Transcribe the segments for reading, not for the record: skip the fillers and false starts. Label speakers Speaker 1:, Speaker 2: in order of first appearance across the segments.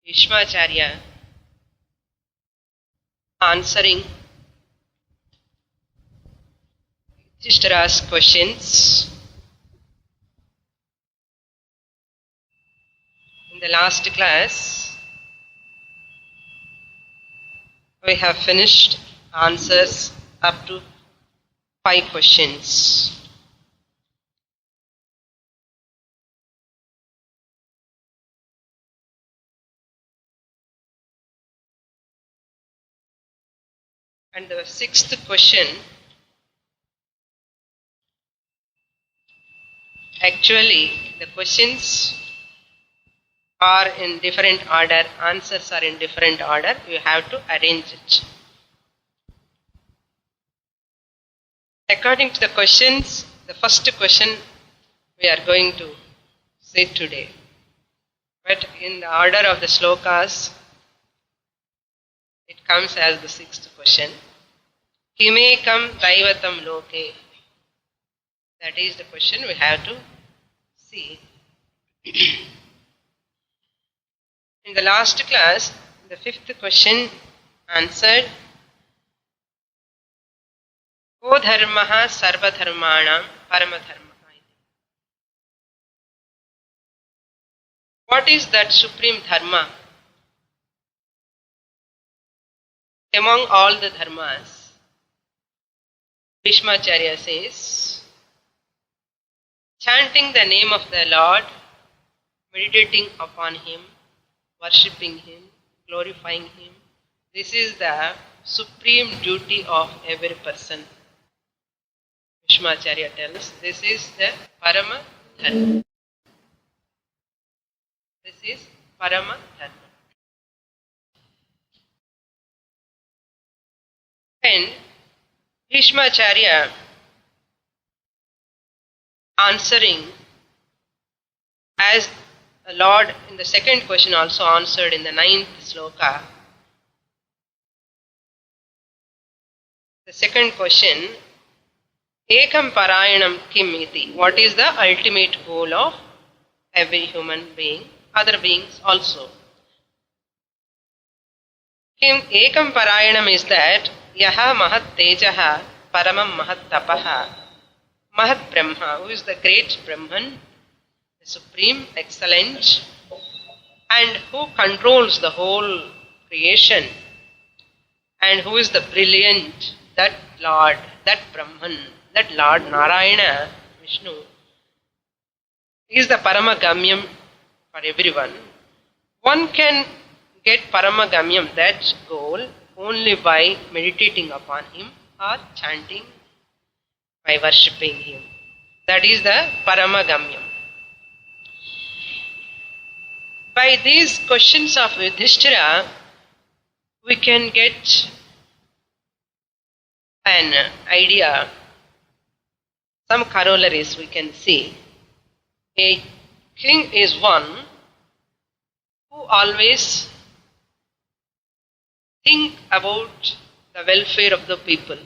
Speaker 1: Bhishmacharya answering Yudhishthira's questions. In the last class, we have finished answers up to 5 questions. And the 6th question, actually the questions are in different order, answers are in different order, you have to arrange it. According to the questions, the first question we are going to say today. But in the order of the slokas, it comes as the 6th question. Kimekam daivatam loke. That is the question we have to see. In the last class, the 5th question answered, Ko dharmaha sarva dharmanam paramadharmaha. What is that supreme dharma among all the dharmas? Bhishmacharya says, chanting the name of the Lord, meditating upon Him, worshipping Him, glorifying Him. This is the supreme duty of every person. Bhishmacharya tells, this is the Parama Dharma. This is Parama Dharma. And Bhishmacharya answering as the Lord in the second question also answered in the 9th sloka. The second question, Ekam Parayanam Kim Iti. What is the ultimate goal of every human being, other beings also? Ekam Parayanam is that Yaha Mahat Tejaha Paramam Mahat Tapaha Mahat Brahma, who is the great Brahman, the supreme, excellent, and who controls the whole creation, and who is the brilliant, that Lord, that Brahman, that Lord Narayana, Vishnu, is the Paramagamyam for everyone. One can get Paramagamyam, that goal, only by meditating upon Him or chanting, by worshipping Him. That is the Paramagamyam. By these questions of Yudhishthira, we can get an idea, some corollaries we can see. A king is one who always think about the welfare of the people.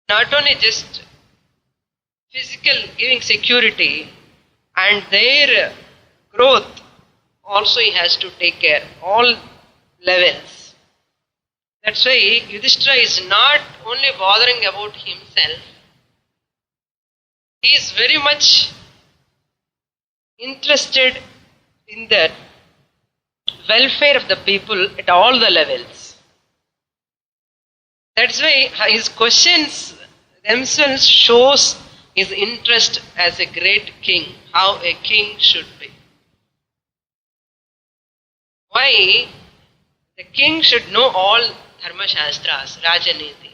Speaker 1: Not only just physical giving security and their growth, also he has to take care, all levels. That's why Yudhishthira is not only bothering about himself, he is very much interested in the welfare of the people at all the levels. That's why his questions themselves shows his interest as a great king, how a king should be. Why? The king should know all Dharma Shastras, Rajaniti,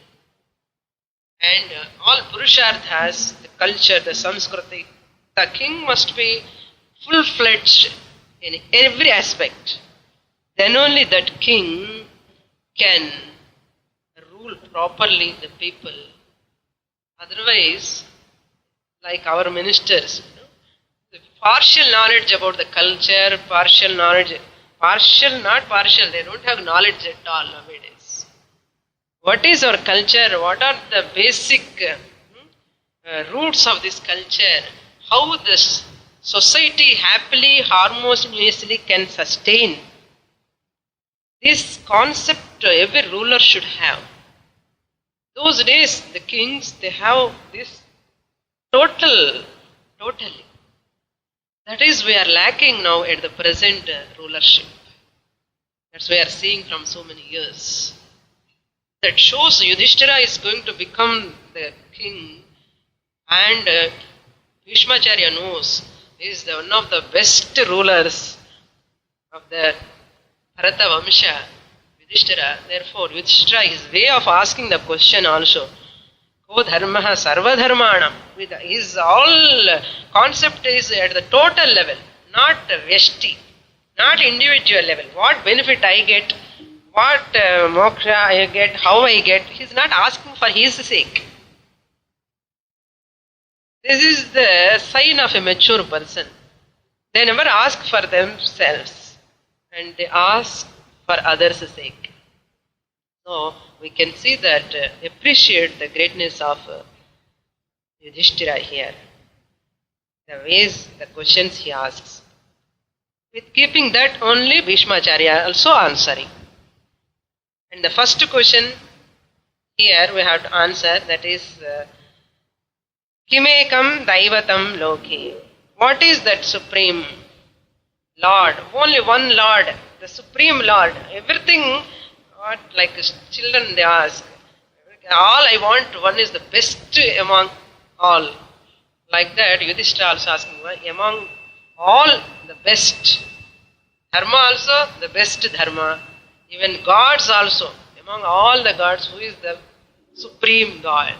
Speaker 1: and all Purusharthas, the culture, the Sanskriti. The king must be full-fledged in every aspect. Then only that king can rule properly the people. Otherwise, like our ministers, the partial knowledge about the culture, partial knowledge, they don't have knowledge at all nowadays. What is our culture? What are the basic roots of this culture? How the society happily, harmoniously can sustain. This concept every ruler should have. Those days, the kings, they have this totally. That is, we are lacking now at the present rulership. That's we are seeing from so many years. That shows Yudhishthira is going to become the king, and Bhishmacharya knows he is one of the best rulers of the Bharata Vamsha, Yudhishthira. Therefore, Yudhishthira, his way of asking the question also, Ko dharmaha sarva dharmanam. His all concept is at the total level, not vyashti, not individual level. What benefit I get, what moksha I get, how I get. He is not asking for his sake. This is the sign of a mature person. They never ask for themselves, and they ask for others' sake. So we can see that, appreciate the greatness of Yudhishthira here. The ways, the questions he asks. With keeping that only, Bhishmacharya also answering. And the first question here we have to answer, that is, Kimekam Daivatam Loke. What is that Supreme Lord? Only one Lord, the Supreme Lord. Everything, what like children they ask, all I want, one is the best among all. Like that, Yudhishthira also asking, among all the best. Dharma also the best dharma. Even gods also, among all the gods, who is the Supreme God?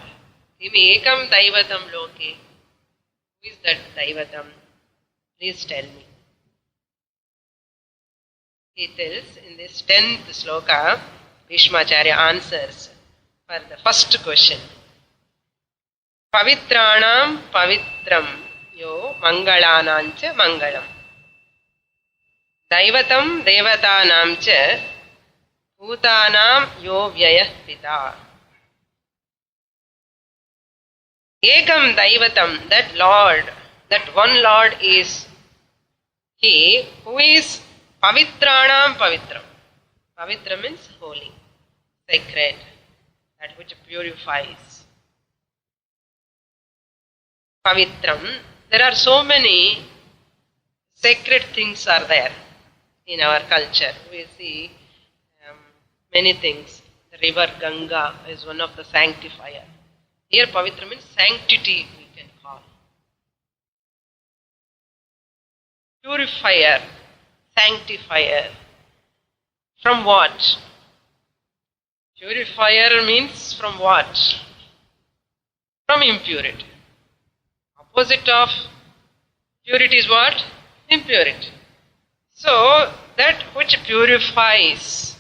Speaker 1: Kimi ekam daivatam loke. Who is that daivatam? Please tell me. He tells in this 10th sloka, Bhishmacharya answers for the first question. Pavitranam pavitram yo mangalanam cha mangalam. Daivatam devatanam cha bhutanam yo vyayah pita. Ekam daivatam, that Lord, that one Lord is He who is pavitranam pavitram. Pavitra means holy, sacred, that which purifies. Pavitram, there are so many sacred things are there in our culture. We see many things. The river Ganga is one of the sanctifier. Here pavitra means sanctity, we can call. Purifier, sanctifier. From what? Purifier means from what? From impurity. Opposite of purity is what? Impurity. So, that which purifies,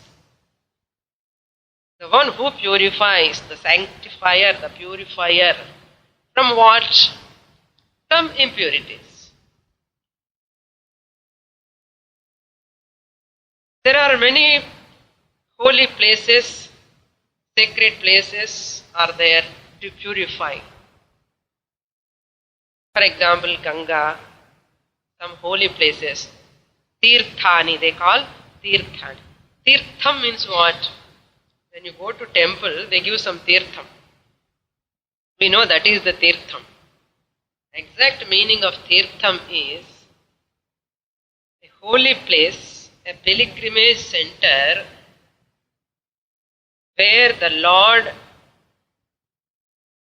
Speaker 1: the one who purifies, the sanctifier, the purifier, from what? From impurities. There are many holy places, sacred places are there to purify. For example, Ganga, some holy places. Tirthani, they call Tirthani. Tirtham means what? When you go to temple, they give some Tirtham. We know that is the Tirtham. Exact meaning of Tirtham is a holy place, a pilgrimage center where the Lord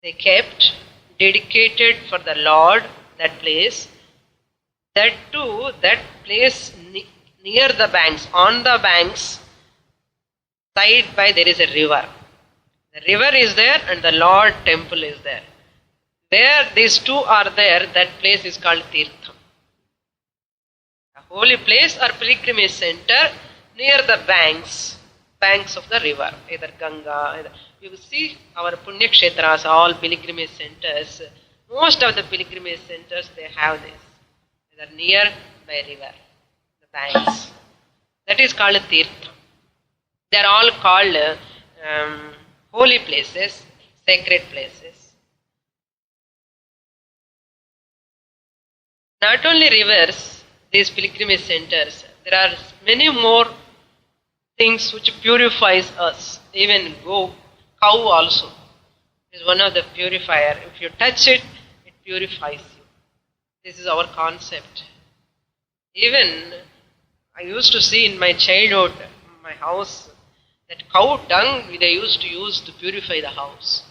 Speaker 1: they kept, dedicated for the Lord, that place. That too, that place near the banks, on the banks, side by there is a river. The river is there and the Lord temple is there. Where these two are there, that place is called Tirtham. A holy place or pilgrimage center near the banks of the river, either Ganga. You see our Punya Kshetras, all pilgrimage centers, most of the pilgrimage centers they have this. They are near by river, the banks. That is called Tirtham. They are all called holy places, sacred places. Not only rivers, these pilgrimage centers, there are many more things which purifies us. Even cow also is one of the purifier. If you touch it, it purifies you. This is our concept. Even I used to see in my childhood, my house, that cow dung they used to use to purify the house.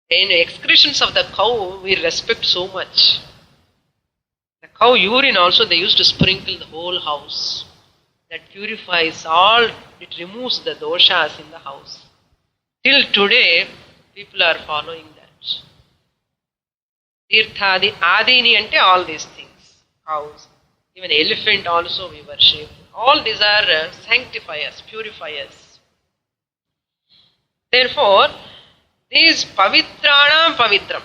Speaker 1: In excretions of the cow, we respect so much. The cow urine also they used to sprinkle the whole house. That purifies all, it removes the doshas in the house. Till today, people are following that. Tirthadi, Adini ante all these things. Cows, even elephant also we worship. All these are sanctifiers, purifiers. Therefore, these pavitranam pavitram.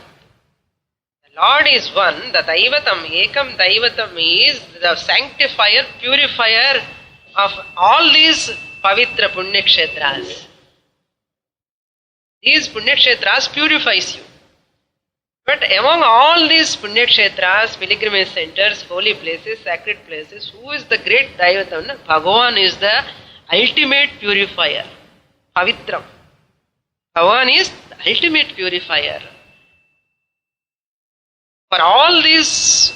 Speaker 1: The Lord is one, the Daivatam, Ekam Daivatam is the sanctifier, purifier of all these pavitra punyakshetras. These punyakshetras purifies you. But among all these punyakshetras, pilgrimage centers, holy places, sacred places, who is the great Daivatam? Bhagavan is the ultimate purifier. Pavitram. Bhagavan is the ultimate purifier. For all these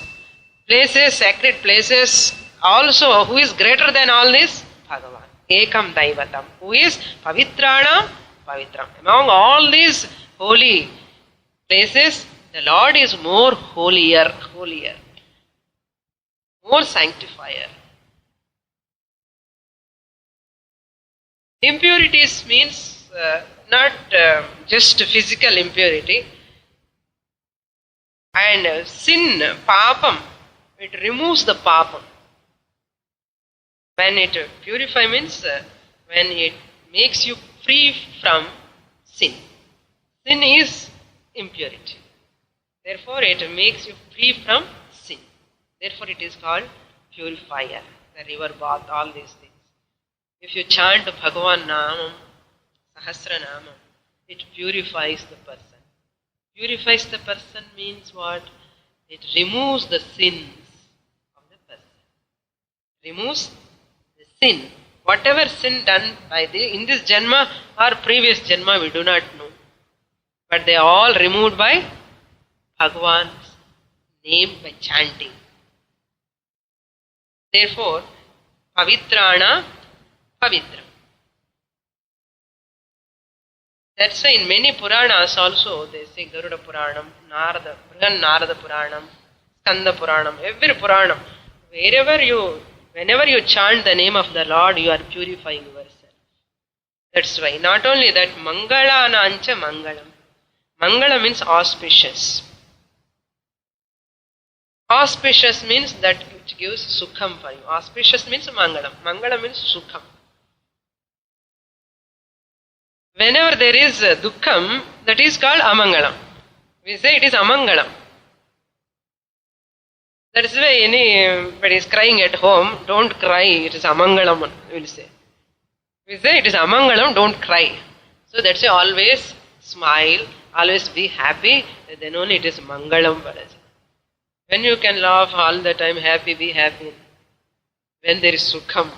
Speaker 1: places, sacred places, also who is greater than all this? Bhagavan. Ekam Daivatam. Who is Pavitrana Pavitram. Among all these holy places, the Lord is more holier, more sanctifier. Impurities means not just physical impurity. And sin, papam, it removes the papam. When it purifies means when it makes you free from sin. Sin is impurity. Therefore, it makes you free from sin. Therefore, it is called purifier, the river bath, all these things. If you chant Bhagavan Namam, Sahasranaama, it purifies the person. Purifies the person means what? It removes the sins of the person. Removes the sin. Whatever sin done by in this Janma or previous Janma, we do not know. But they are all removed by Bhagavan's name, by chanting. Therefore, Pavitrana Pavitra. That's why in many Puranas also, they say Garuda Puranam, Narada, Brihan Narada Puranam, Skanda Puranam, every Puranam. Whenever you chant the name of the Lord, you are purifying yourself. That's why. Not only that, Mangala Nancha Mangalam. Mangala means auspicious. Auspicious means that which gives sukham for you. Auspicious means Mangalam. Mangalam means sukham. Whenever there is dukkham, that is called amangalam. We say it is amangalam. That is why anybody is crying at home, don't cry, it is amangalam, we will say. We say it is amangalam, don't cry. So that's why always smile, always be happy, then only it is mangalam for us. When you can laugh all the time, happy, be happy. When there is sukham,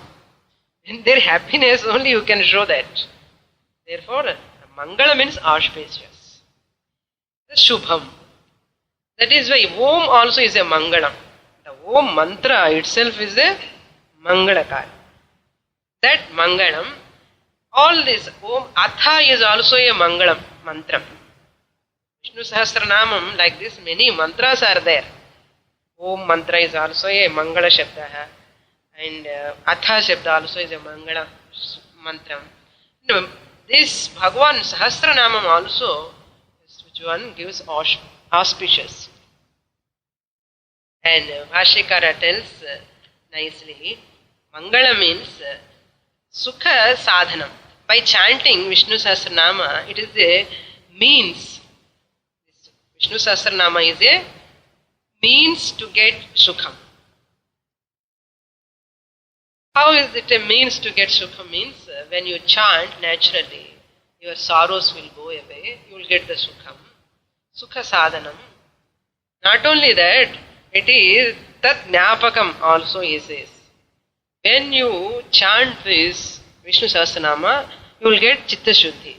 Speaker 1: when there is happiness, only you can show that. Therefore, Mangala means auspicious. The Shubham. That is why Om also is a Mangalam. The Om mantra itself is a Mangalakar. That Mangalam, all this Om Atha is also a Mangalam mantra. Vishnu Sahasranaama, like this, many mantras are there. Om mantra is also a Mangala Shabda. And Atha Shabda also is a Mangala mantra. This Bhagavan Sahasranamam also, which one gives auspicious. And Bhashyakara tells nicely, Mangala means Sukha Sadhanam. By chanting Vishnu Sahasranama, it is a means. Vishnu Sahasranama is a means to get Sukham. How is it a means to get Sukha? Means when you chant naturally, your sorrows will go away, you will get the Sukham. Sukha Sadhanam. Not only that, It is Tat Jnapakam also he says. When you chant this Vishnu Sahasranaama, you will get Chitta Shuddhi.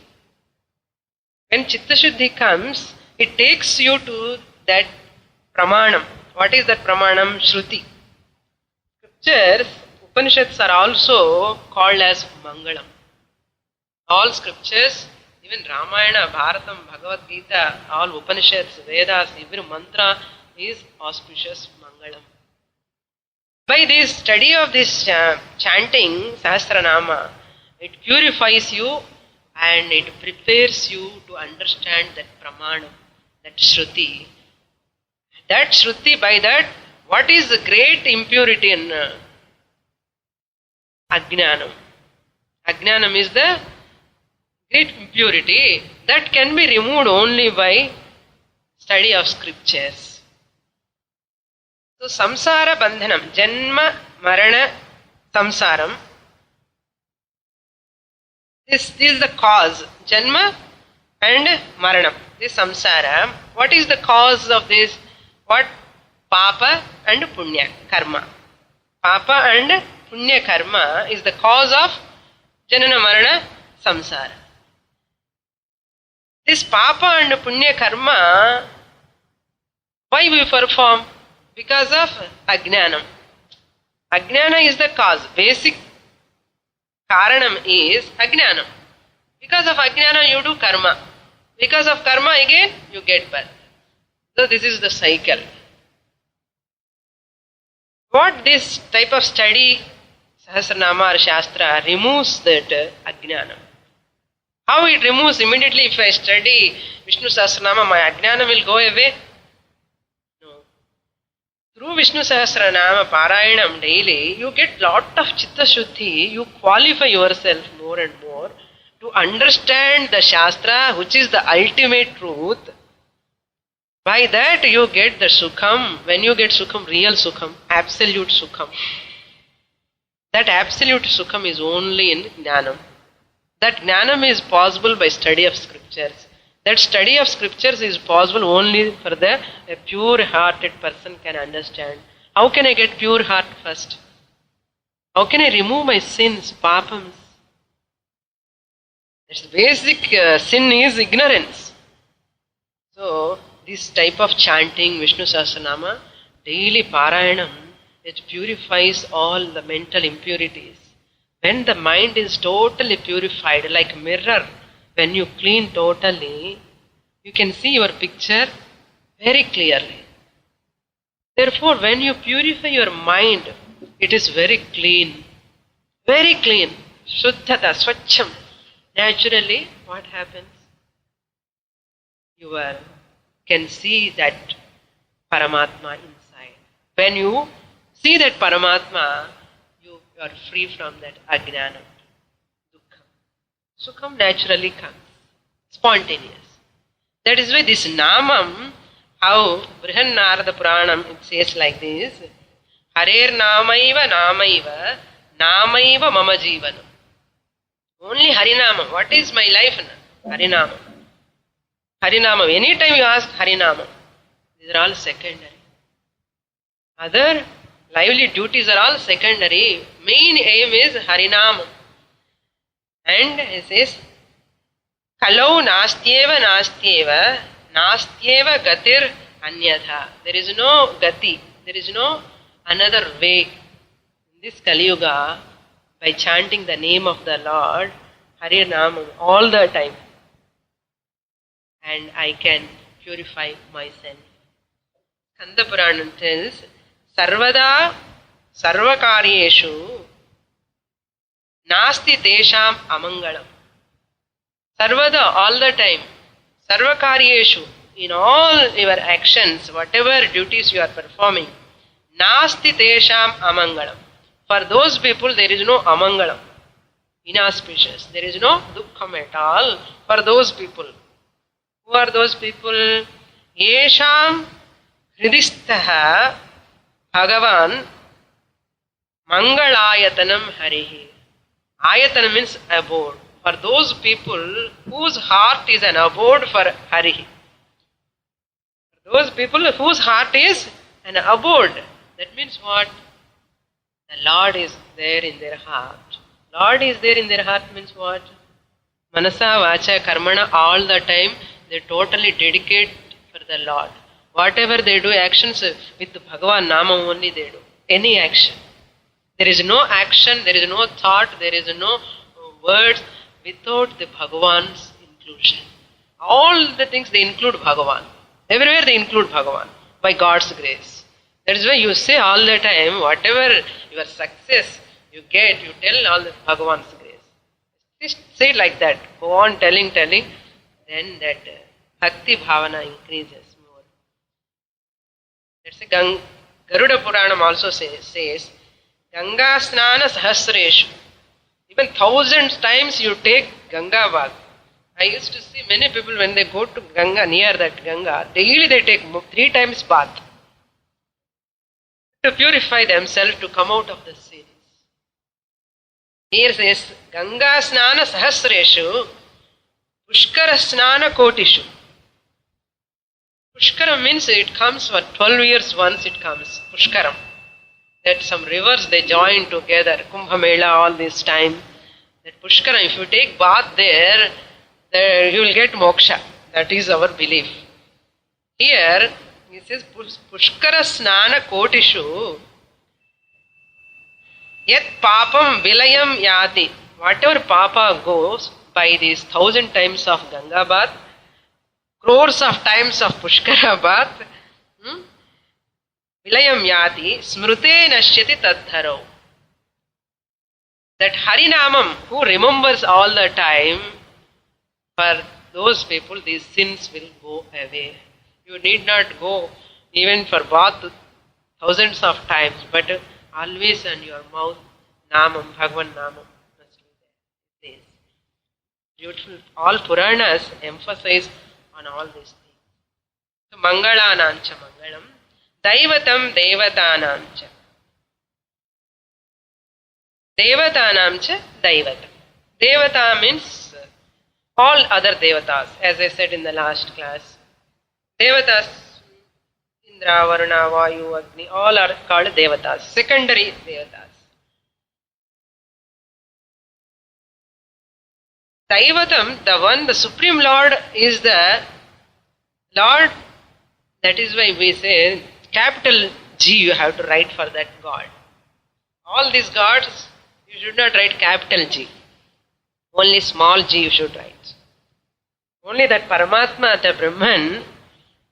Speaker 1: When Chitta Shuddhi comes, it takes you to that Pramanam. What is that Pramanam? Shruti. Scriptures, Upanishads are also called as Mangalam. All scriptures, even Ramayana, Bharatam, Bhagavad Gita, all Upanishads, Vedas, every mantra is auspicious Mangalam. By this study of this chanting Sahasranama, it purifies you and it prepares you to understand that Pramanam, that Shruti. That Shruti, by that, what is the great impurity in Ajnanam? Ajnanam is the great impurity that can be removed only by study of scriptures. So, samsara bandhanam, janma, marana, samsaram. This is the cause, janma and maranam. This samsara. What is the cause of this? What? Papa and punya, karma. Papa and punya karma is the cause of janana, marana, samsara. This papa and punya karma, why we perform? Because of Ajnanam. Ajnana is the cause. Basic Karanam is Ajnanam. Because of Ajnana you do karma. Because of karma again you get birth. So this is the cycle. What this type of study, Sahasranama or Shastra, removes that Ajnana. How it removes immediately? If I study Vishnu Sahasranama, my Ajnana will go away? Through Vishnu Sahasranama Parayanam daily, you get lot of Chitta Shuddhi, you qualify yourself more and more to understand the Shastra, which is the ultimate truth. By that you get the Sukham. When you get Sukham, real Sukham, absolute Sukham. That absolute Sukham is only in Jnanam. That Jnanam is possible by study of scriptures. That study of scriptures is possible only for a pure-hearted person can understand. How can I get pure heart first? How can I remove my sins, papams? The basic sin is ignorance. So, this type of chanting, Vishnu Sahasranama, daily Parayanam, it purifies all the mental impurities. When the mind is totally purified, like mirror, when you clean totally, you can see your picture very clearly. Therefore, when you purify your mind, it is very clean. Very clean. Shuddhata, swachham. Naturally, what happens? You can see that Paramatma inside. When you see that Paramatma, you are free from that Ajnana. Sukham naturally comes, spontaneous. That is why this Namam, how Brihan-Narada Puranam, it says like this, Harer Namaiva Namaiva Namaiva Mama Jivanam. Only Harinamam. What is my life? Harinamam. Harinamam. Anytime you ask Harinamam, these are all secondary. Other lively duties are all secondary. Main aim is Harinamam. And he says, Kalau nastyeva nastyeva nastyeva gatir anyatha. There is no gati, there is no another way. In this Kali Yuga, by chanting the name of the Lord, Hare Namam, all the time, and I can purify myself. Skanda Puranam tells, Sarvada Sarvakaryeshu Nasti Tesham Amangalam. Sarvada, all the time. Sarvakaryeshu, in all your actions, whatever duties you are performing, Nasti Tesham Amangalam. For those people, there is no Amangalam, inauspicious. There is no Dukkham at all for those people. Who are those people? Yesham Hridistaha Bhagavan Mangalayatanam Harihi. Ayatana means abode. For those people whose heart is an abode for Hari. For those people whose heart is an abode. That means what? The Lord is there in their heart. Lord is there in their heart means what? Manasa, Vacha, Karmana, all the time they totally dedicate for the Lord. Whatever they do, actions with Bhagavan Nama only they do. Any action. There is no action, there is no thought, there is no words without the Bhagavan's inclusion. All the things they include Bhagavan. Everywhere they include Bhagavan by God's grace. That is why you say all the time, whatever your success you get, you tell all the Bhagavan's grace. Just say it like that. Go on telling, then that Bhakti Bhavana increases more. That's why Garuda Puranam also says Ganga Snana Sahasreshu. Even 1,000 times you take Ganga bath. I used to see many people when they go to Ganga, near that Ganga, daily they take 3 times bath to purify themselves to come out of the sins. Here says Ganga Snana Sahasreshu Pushkara Snana Kotishu. Pushkara means it comes for 12 years once it comes. Pushkaram. That some rivers they join together. Kumbh Mela all this time. That Pushkara, if you take bath there you will get moksha. That is our belief. Here he says Pushkara Snana Kotishu Yat Papam Vilayam Yati. Whatever Papa goes by these 1,000 times of Ganga bath, crores of times of Pushkara bath, Vilayam Yati Smrute Nashyati Tadharo. That Harinamam, who remembers all the time, for those people these sins will go away. You need not go even for bath thousands of times, but always on your mouth, Namam, Bhagavan Namam must be there. This beautiful. All Puranas emphasize on all these things. So Mangalanancha Mangalam, Daivatam Devatanamcha. Devatanamcha Daivatam. Devata means all other devatas, as I said in the last class. Devatas, Indra, Varuna, Vayu, Agni, all are called devatas, secondary devatas. Daivatam, the one, the Supreme Lord is the Lord. That is why we say capital G you have to write for that God. All these gods, you should not write capital G. Only small g you should write. Only that Paramatma, the Brahman,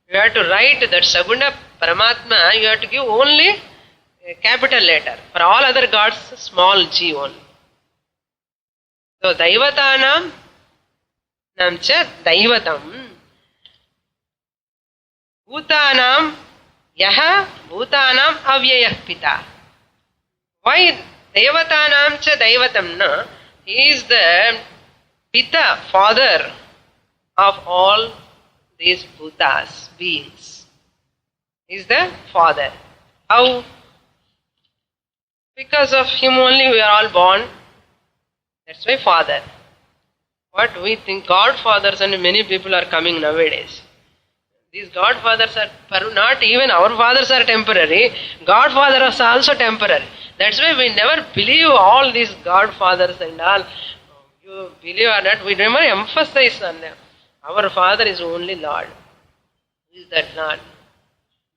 Speaker 1: you have to write that Saguna Paramatma, you have to give only a capital letter. For all other gods, small g only. So Daivatanam Namcha Daivatam Bhutanam Yaha Bhutanam Avyayah Pita. Why Devatanam cha Daivatam na? He is the Pita, father of all these Bhutas, beings. He is the father. How? Because of him only we are all born. That's why father. What we think, godfathers, and many people are coming nowadays. These godfathers are not even our fathers are temporary. Godfathers are also temporary. That's why we never believe all these godfathers and all. You believe or not, we never emphasize on them. Our father is only Lord. Who is that Lord?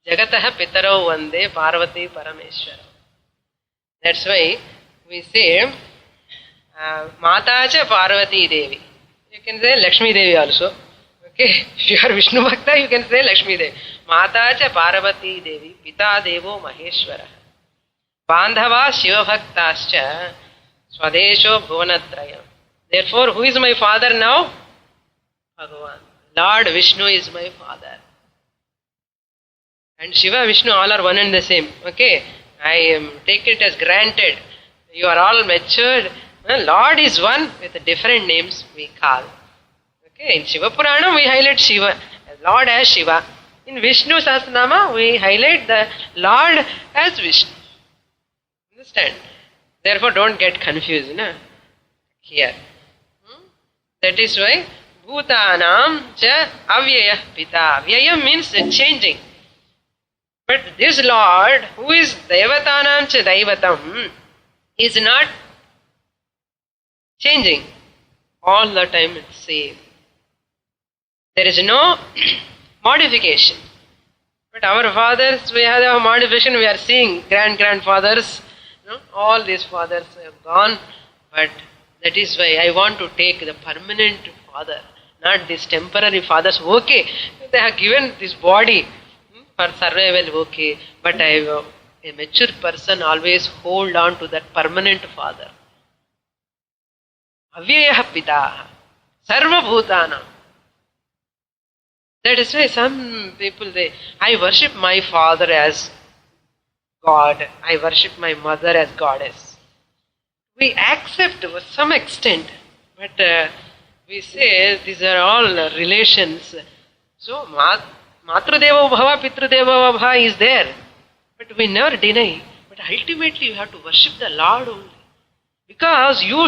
Speaker 1: Jagataha Pitaro Vande Parvati Parameshwara. That's why we say Matacha Parvati Devi. You can say Lakshmi Devi also. Okay, if you are Vishnu Bhakta, you can say Lakshmi Devi. Matacha Parvati Devi, Pita Devo Maheshwara. Bandhava Shiva Bhaktascha Swadesho Bhuvanatrayam. Therefore, who is my father now? Bhagavan. Lord Vishnu is my father. And Shiva, Vishnu, all are one and the same. Okay, I take it as granted. You are all matured. Lord is one with different names we call. Okay, in Shiva Purana we highlight Shiva, Lord as Shiva. In Vishnu Sahasranaama we highlight the Lord as Vishnu. Understand? Therefore don't get confused here. That is why Bhutanam cha Avyayah Pita. Avyayam means changing. But this Lord, who is Devatanam cha Daivatam, is not changing. All the time it's same. There is no modification. But our fathers, we have a modification. We are seeing grandfathers, all these fathers have gone. But that is why I want to take the permanent father, not these temporary fathers. Okay, they have given this body for survival, okay. But a mature person always hold on to that permanent father. Avyayah Pita, Sarva Bhutana. That is why some people, I worship my father as God, I worship my mother as goddess. We accept to some extent, but we say these are all relations. So, Matrudeva Bhava, Pitrudeva Bhava is there, but we never deny. But ultimately you have to worship the Lord only. Because you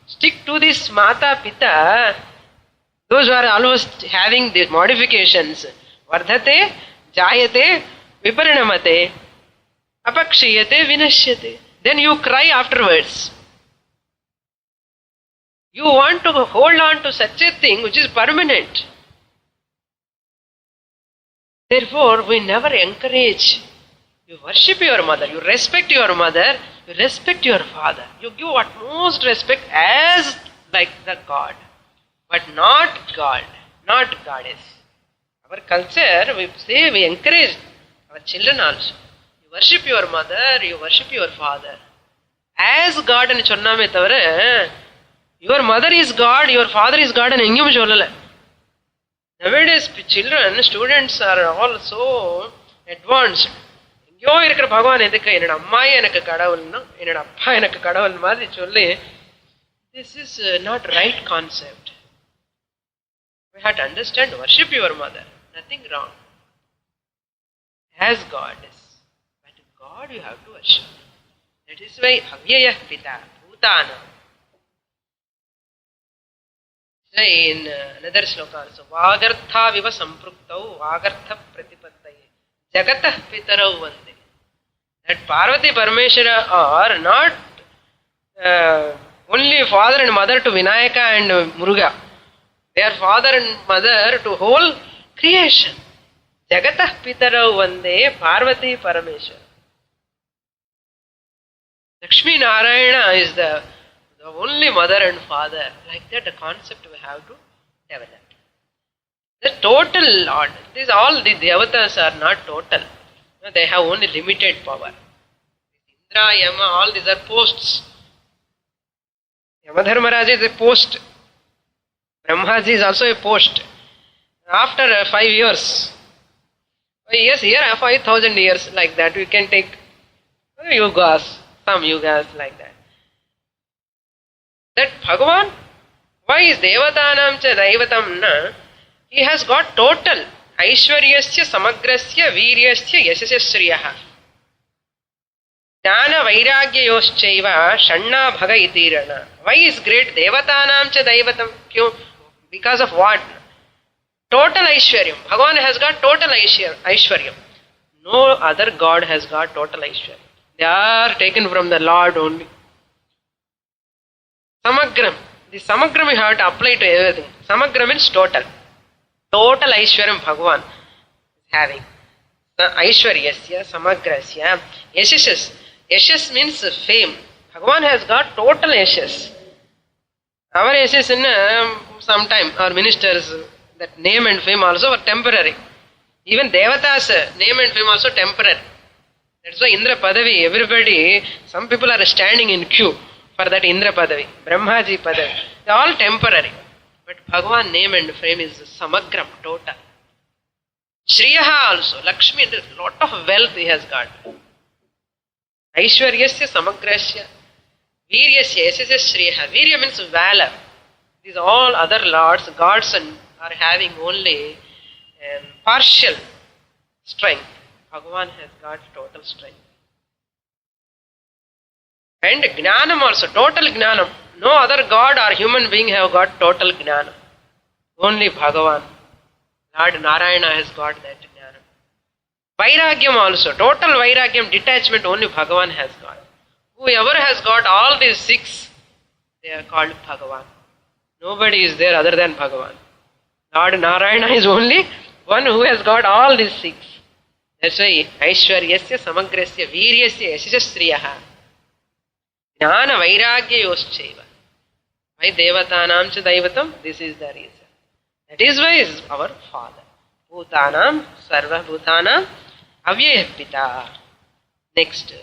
Speaker 1: stick to this Mata Pita, those who are always having the modifications, Vardhate, Jayate, Viparinamate, Apakshiyate, Vinashyate. Then you cry afterwards. You want to hold on to such a thing which is permanent. Therefore, we never encourage. You worship your mother, you respect your mother, you respect your father. You give utmost respect as like the God. But not God, not goddess. Our culture, we say, we encourage our children also. You worship your mother, you worship your father. As God and Chonname Tavara, your mother is God, your father is God and engum cholala. Nowadays, children, students are all so advanced. எங்கேயோ இருக்கிற பகவான் எதுக்கு என்னோட அம்மா எனக்கு கடவுள்னா என்னோட அப்பா எனக்கு கடவுள் மாதிரி சொல்லி, this is not right concept. We have to understand, worship your mother, nothing wrong. As goddess, but God you have to worship. That is why Avyayah Pita, Bhutana. In another sloka also, Vagartha viva sampraktau, Vagartha pratipattaye, Jagatah Pitarau Vande. That Parvati Parameshwara are not only father and mother to Vinayaka and Muruga. They are father and mother to whole creation. Jagatah Pitarau Vande Parvati Parameshwara. Lakshmi Narayana is the only mother and father. Like that, the concept we have to develop. The total Lord. All the devatas are not total. They have only limited power. Indra, Yama, all these are posts. Yamadharmaraj is a post. Brahmaji is also a post. After 5 years, yes, here 5,000 years, like that, we can take yugas, some yugas like that. That Bhagavan, why is Devatanam cha Daivatam na? He has got total Aishwaryasya Samagrasya Viryasya Yasasya Dana Vairagyayoschaiva Shanna Bhaga Itirana. Why is great Devatanam cha Daivatam? Because of what? Total Aishwaryam. Bhagavan has got total Aishwaryam. No other God has got total Aishwaryam. They are taken from the Lord only. Samagram. The Samagram we have to apply to everything. Samagram means total. Total Aishwaryam Bhagavan is having. Aishwaryasya, Samagrasya, Yashas. Yashas means fame. Bhagavan has got total Yashas. Our Yashas in sometime, our ministers, that name and fame also are temporary. Even Devatas, name and fame also temporary. That's why Indra Padavi, everybody, some people are standing in queue for that Indra Padavi, Brahmaji Padavi. They are all temporary. But Bhagavan name and fame is Samagram, total. Shriyaha also, Lakshmi, a lot of wealth he has got. Aishwaryasya Samagrasya, Viryasya, Yasasya Shriyaha. Virya means valor. These all other lords, gods are having only partial strength. Bhagavan has got total strength. And Gnanam also, total Gnanam. No other god or human being have got total Gnanam. Only Bhagavan. Lord Narayana has got that Gnanam. Vairagyam also, total Vairagyam, detachment only Bhagavan has got. Whoever has got all these 6, they are called Bhagavan. Nobody is there other than Bhagavan. Lord Narayana is only one who has got all these 6. That's why Aishwaryasya Samagrasya Viryasya Yashasasriyaha Jnana Vairagya Yoschaiva. Why Devatanam cha Daivatam? This is the reason. That is why he is our Father. Bhutanam Sarva Bhutanam Avyaya Pita. Next.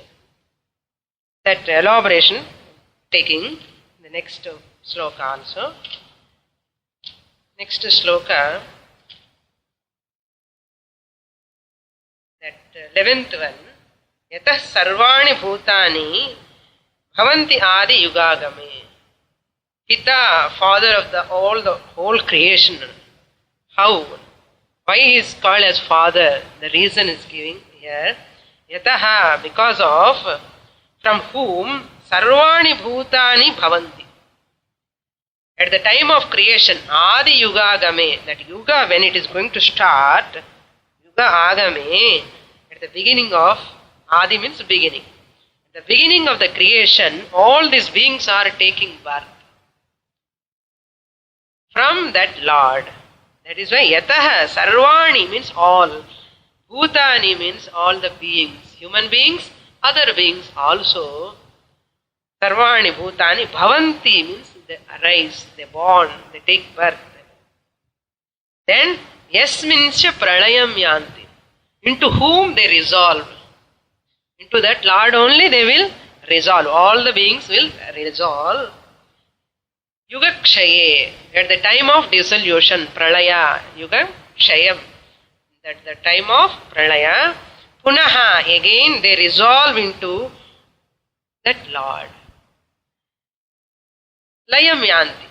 Speaker 1: That elaboration taking the next sloka also. Next sloka, that 11th one, Yatah Sarvani Bhutani Bhavanti Adi Yugagame. Pita, father of the whole creation. How? Why he is called as father? The reason is giving here. Yataha, because of from whom Sarvani Bhutani Bhavanti. At the time of creation, Adi Yuga Agame, that Yuga when it is going to start, Yuga Agame, at the beginning of, Adi means beginning. At the beginning of the creation, all these beings are taking birth. From that Lord. That is why Yataha Sarvani means all. Bhutani means all the beings. Human beings, other beings also. Sarvani Bhutani Bhavanti means they arise, they born, they take birth. Then Yasminsya Pralayam Yanti. Into whom they resolve. Into that Lord only they will resolve. All the beings will resolve. Yuga Kshaye. At the time of dissolution, Pralaya, Yuga Kshayam. At the time of Pralaya, Punaha, again they resolve into that Lord. Layam Yanti.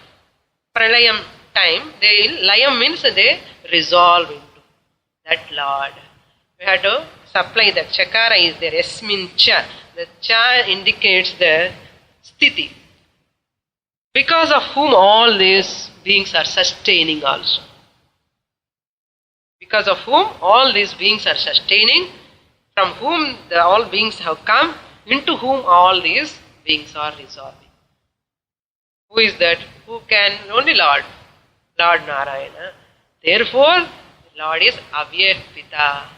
Speaker 1: Pralayam time, Layam means they resolve into that Lord. We have to supply that Chakara is there, Yasmin Cha. The Cha indicates the Sthiti. Because of whom all these beings are sustaining also. Because of whom all these beings are sustaining, from whom all beings have come, into whom all these beings are resolving. Who is that? Who can? Only Lord. Lord Narayana. Therefore, Lord is Avyaya Pita.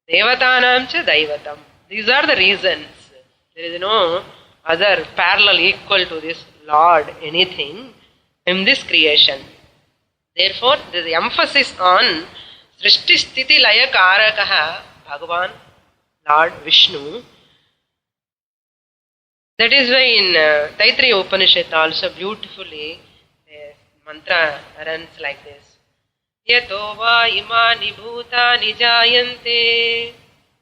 Speaker 1: Devatanam cha Daivatam. These are the reasons. There is no other parallel equal to this Lord, anything in this creation. Therefore, there is emphasis on Srishti Sthiti Laya Karakaha, Bhagavan, Lord Vishnu. That is why in Taittiriya Upanishad also beautifully the mantra runs like this. Yato va imani bhutani jayante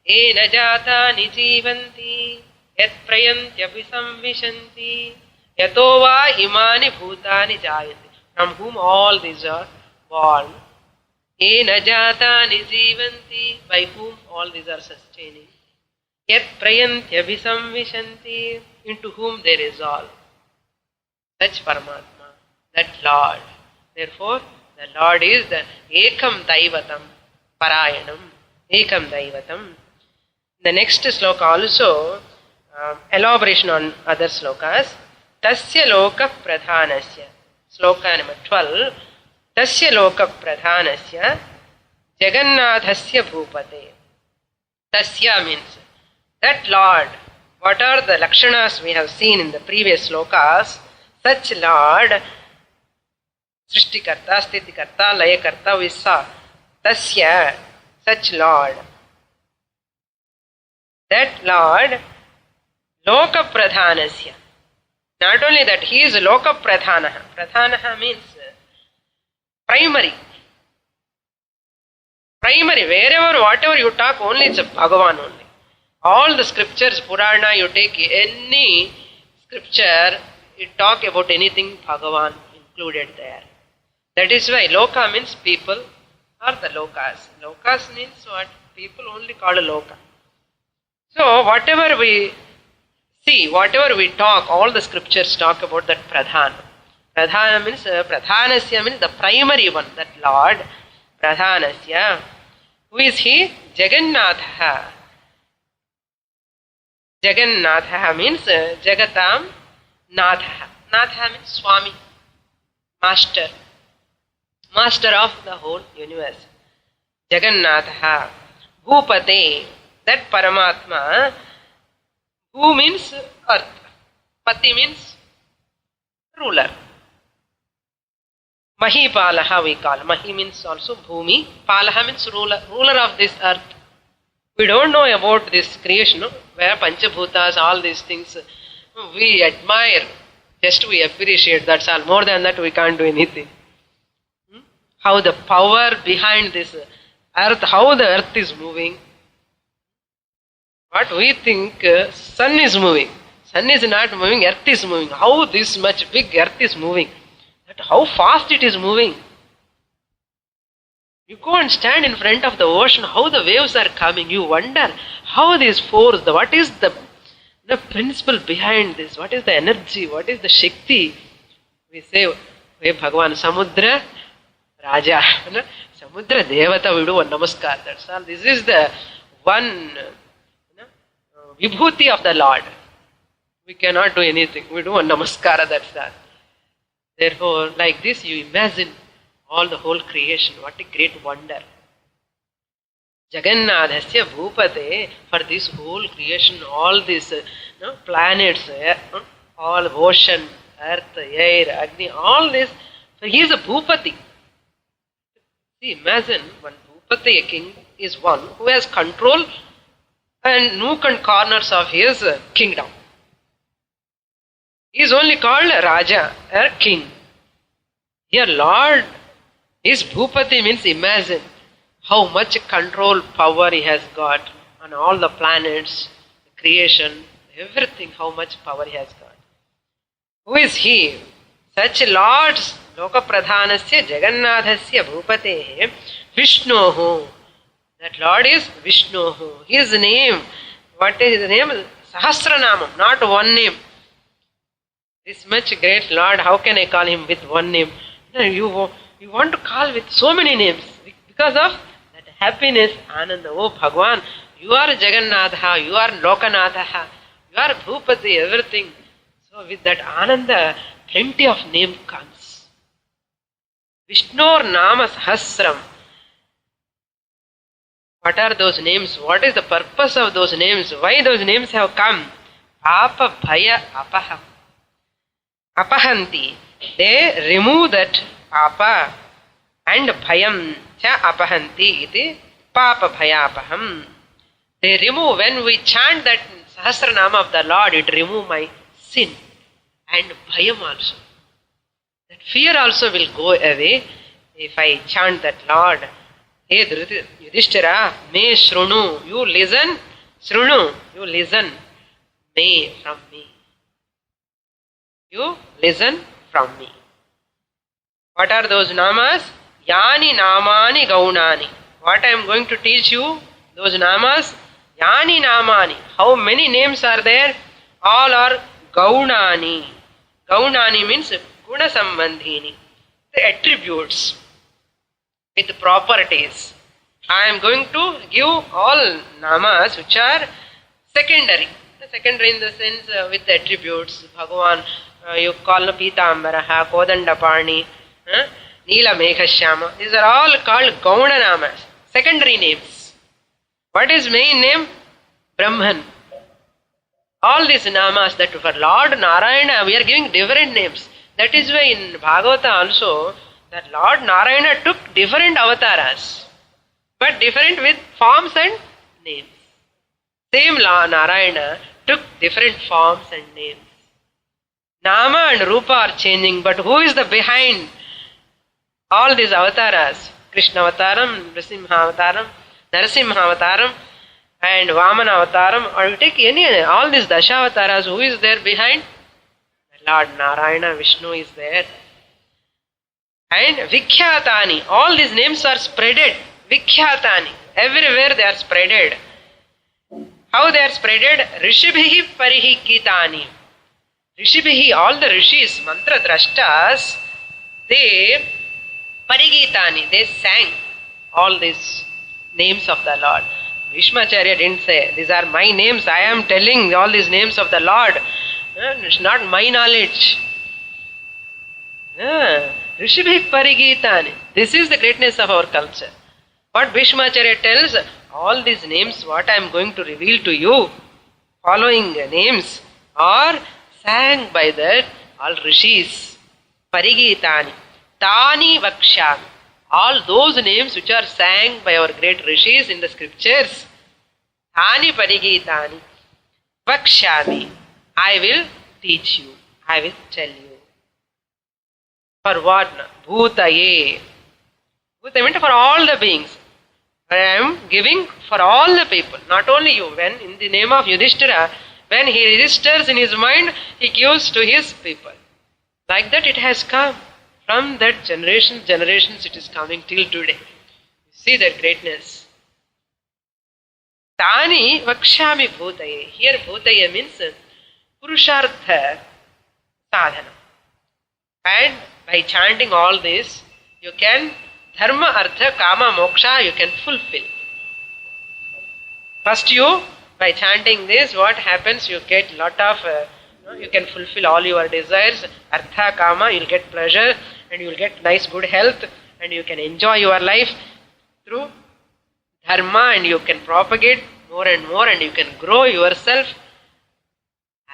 Speaker 1: ena jatani jivanti yat prayantyapi samvishanti yato va imani bhutani jayante. From whom all these are born. Ena jatani jivanti. By whom all these are sustaining. Yat prayantyapi samvishanti. Into whom they resolve. Such Paramatma, that Lord. Therefore, the Lord is the Ekam Daivatam, Parayanam, Ekam Daivatam. The next sloka also, elaboration on other slokas. Tasya Loka Pradhanasya. Sloka number 12. Tasya Loka Pradhanasya Jagannathasya Bhupate. Tasya means that Lord. What are the lakshanas we have seen in the previous slokas? Such Lord, Srishtikarta, Sthitikarta, Layakarta, we saw. Tasya, such Lord. That Lord, Loka Pradhanasya. Not only that, he is Loka Pradhanaha. Pradhanaha means primary. Primary, wherever, whatever you talk, only it's a Bhagavan only. All the scriptures, Purana, you take any scripture, you talk about anything, Bhagavan included there. That is why Loka means people or the Lokas. Lokas means what? People only called Loka. So whatever we see, whatever we talk, all the scriptures talk about that Pradhana. Pradhana means, Pradhanasya means the primary one, that Lord, Pradhanasya. Who is he? Jagannatha. Jagannatha means Jagatam Natha. Natha means Swami, master. Master of the whole universe. Jagannatha. Bhupate. That Paramatma. Bhu means earth. Pati means ruler. Mahipalaha we call. Mahi means also Bhumi. Palaha means ruler. Ruler of this earth. We don't know about this creation, no? Where Panchabhutas, all these things. We admire. Just we appreciate. That's all. More than that we can't do anything. How the power behind this earth, how the earth is moving. What we think, sun is moving. Sun is not moving, earth is moving. How this much big earth is moving. That how fast it is moving. You go and stand in front of the ocean, how the waves are coming. You wonder how this force, what is the principle behind this? What is the energy? What is the Shakti? We say, hey Bhagavan Samudra Raja. Samudra Devata, we do one namaskar. That's all. This is the one vibhuti of the Lord. We cannot do anything. We do one namaskara, that's all. Therefore, like this, you imagine all the whole creation. What a great wonder. Jagannadhasya Bhupate, for this whole creation, all these planets, all ocean, earth, air, Agni, all this. So he is a Bhupati. See, imagine one Bhupati, a king, is one who has control and nook and corners of his kingdom. He is only called Raja, or king. Here Lord is Bhupati, means imagine how much control power he has got on all the planets, creation, everything, how much power he has got. Who is he? Such Lords, Loka Pradhanasya Jagannadhasya Bhupate Vishnu. That Lord is Vishnu. His name, what is his name? Sahasranaama, not one name. This much great Lord, how can I call him with one name? No, you want to call with so many names because of that happiness, Ananda. Oh Bhagwan, you are Jagannatha, you are Lokanatha, you are Bhupati, everything. So with that Ananda, plenty of name comes. Vishnur Nama Sahasram. What are those names? What is the purpose of those names? Why those names have come? Papa Bhaya Apaham. Apahanti. They remove that Papa and Bhayam cha Apahanti iti Papa Bhaya Apaham. They remove, when we chant that Sahasranama of the Lord, it remove my sin and Bhayam also. That fear also will go away if I chant that Lord. Hey Yudhishthira, me shrunu, you listen, shrunu, you listen, me from me. You listen from me. What are those namas? Yani namani gaunani. What I am going to teach you, those namas, yani namani. How many names are there? All are gaunani. Gaunani means guna sambandhini. The attributes with properties. I am going to give all namas which are secondary. Secondary in the sense with the attributes. Bhagavan, you call Pitambaraha, Kodandapani, Neela Meghashyama. These are all called Gauna namas. Secondary names. What is main name? Brahman. All these namas that for Lord Narayana, we are giving different names. That is why in Bhagavata also, that Lord Narayana took different avatars, but different with forms and names. Same Lord Narayana took different forms and names. Nama and Rupa are changing, but who is the behind all these avatars? Krishna Avataram, Narasimha Avataram, and Vamana Avataram, or you take any, all these Dasha Avataras, who is there behind? Lord Narayana, Vishnu is there. And Vikhyatani, all these names are spreaded. Vikhyatani, everywhere they are spreaded. How they are spreaded? Rishibhihi parihikitani. Rishibhihi, all the rishis, mantra drashtas, they parigitani, they sang all these names of the Lord. Bhishmacharya didn't say, these are my names, I am telling all these names of the Lord. It's not my knowledge. Rishibhi Parigitani. This is the greatness of our culture. What Bhishmacharya tells, all these names, what I am going to reveal to you, following names, are sang by the all rishis. Parigitani. Tani Vakshami. All those names which are sang by our great rishis in the scriptures. Tani Parigitani. Vakshami. I will teach you. I will tell you. For what? Bhutaye. Bhutaye meant for all the beings. I am giving for all the people, not only you. When in the name of Yudhishthira, when he registers in his mind, he gives to his people. Like that it has come. From that generations it is coming till today. You see that greatness. Tani Vakshami Bhutaye. Here Bhutaye means Purushartha Sadhana. And by chanting all this, you can Dharma, Artha, Kama, Moksha, you can fulfill. First you, by chanting this, what happens? You get lot of, you can fulfill all your desires. Artha, Kama, you will get pleasure and you will get nice good health and you can enjoy your life through Dharma and you can propagate more and you can grow yourself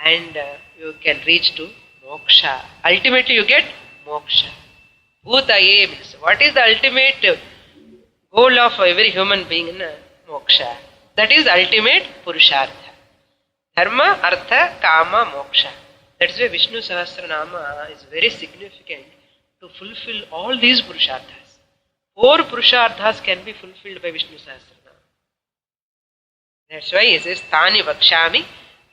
Speaker 1: and you can reach to Moksha. Ultimately you get Moksha. Bhutaye means what is the ultimate goal of every human being in Moksha? That is ultimate Purushartha. Dharma, Artha, Kama, Moksha. That's why Vishnu Sahasranaama is very significant to fulfill all these Purusharthas. 4 Purusharthas can be fulfilled by Vishnu Sahasranaama. That's why he says Tani Vakshami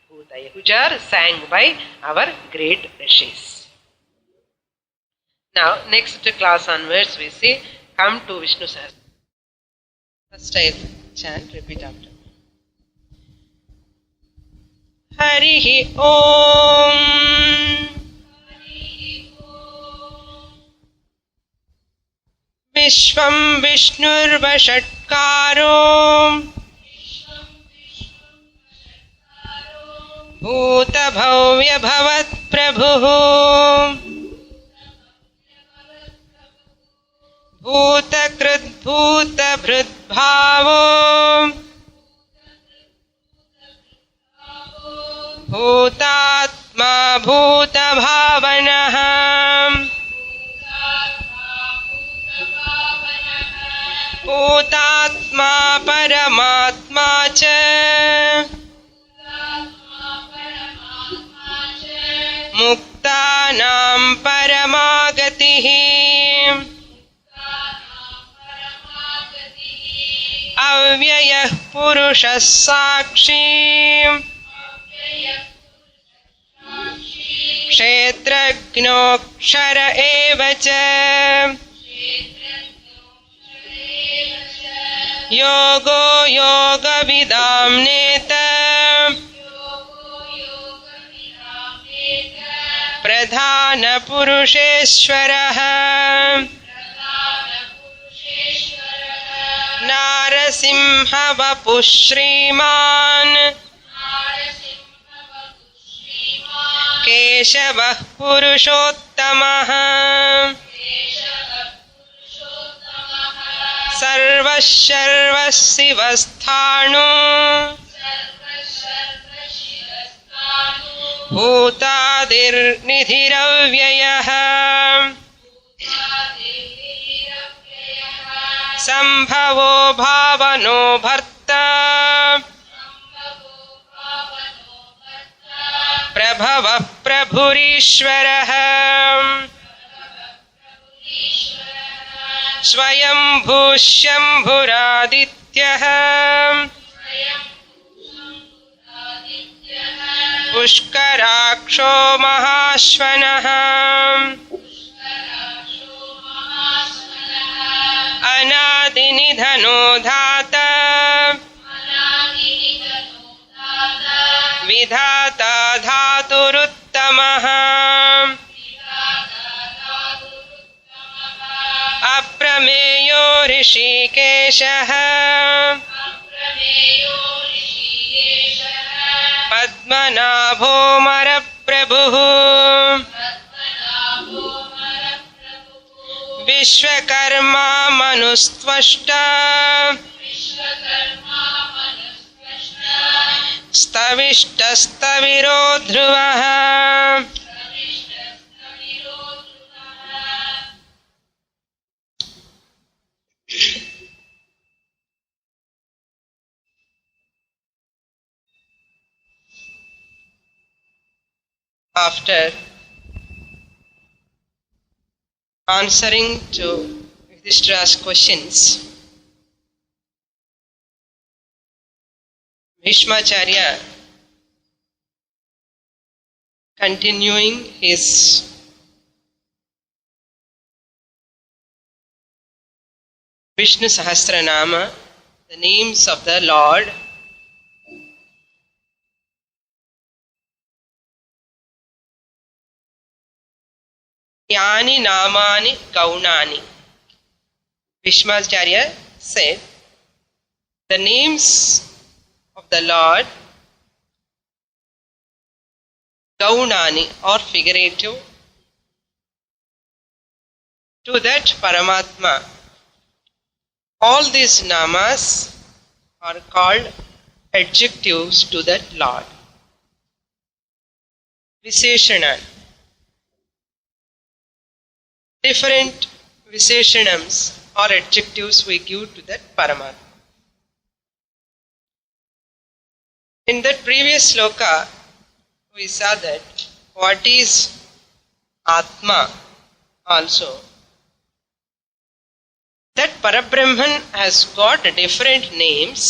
Speaker 1: Bhutaye, which are sang by our great rishis. Now, next class onwards we see, come to Vishnu Sahasranaama. First I chant, repeat after me. Harihi Om Vishvam Vishnurvashatkaro Bhuta Bhavya Bhavat Prabhu Bhutakrit Bhuta Bhritbhavo Bhutatma Bhuta Bhavanaha Bhutatma Paramatma Cha Muktanam Paramagatihi Avyayah Purushas Sakshi Kshetrajnokshara Evacha Yogo Yoga Vidam Neta Pradhana Purusheshwaraha Narasimha Vapu Shriman Keshavah Purushottamah Sarvasharvasivasthanu Bhutadir Nidhiravyayah Sambhavo Bhavano Bharta Prabhava Prabhurishwarah Swayam Bhushyam Bhuradityah Pushkaraksho Mahashvanah Anadinidhano Dhata Vidhata Dhaturuttamah Aprameyo Rishikeshah पद्मनाभोऽमरप्रभुः Vishwakarma मनुस्त्वष्टा स्तविष्टस्तविरो ध्रुवः After answering to Yudhishthira's questions, Bhishmacharya, continuing his Vishnu Sahasranaama, the names of the Lord, Yani Namani Gaunani. Bhishmacharya said, the names of the Lord, Gaunani, or figurative, to that Paramatma. All these namas are called adjectives to that Lord. Visheshanan. Different Visheshanams or adjectives we give to that Paramatma. In that previous sloka, we saw that what is Atma also. That Parabrahman has got different names.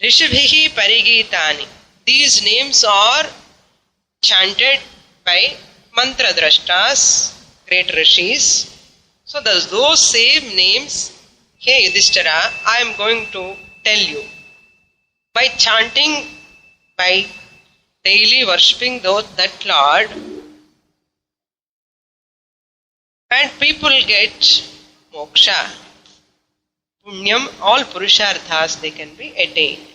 Speaker 1: Rishibhihi Parigitani. These names are chanted by mantra drashtas, great rishis. So those same names, hey Yudhishthira, I am going to tell you. By chanting, by daily worshipping that Lord, and people get moksha, punyam, all purusharthas they can be attained.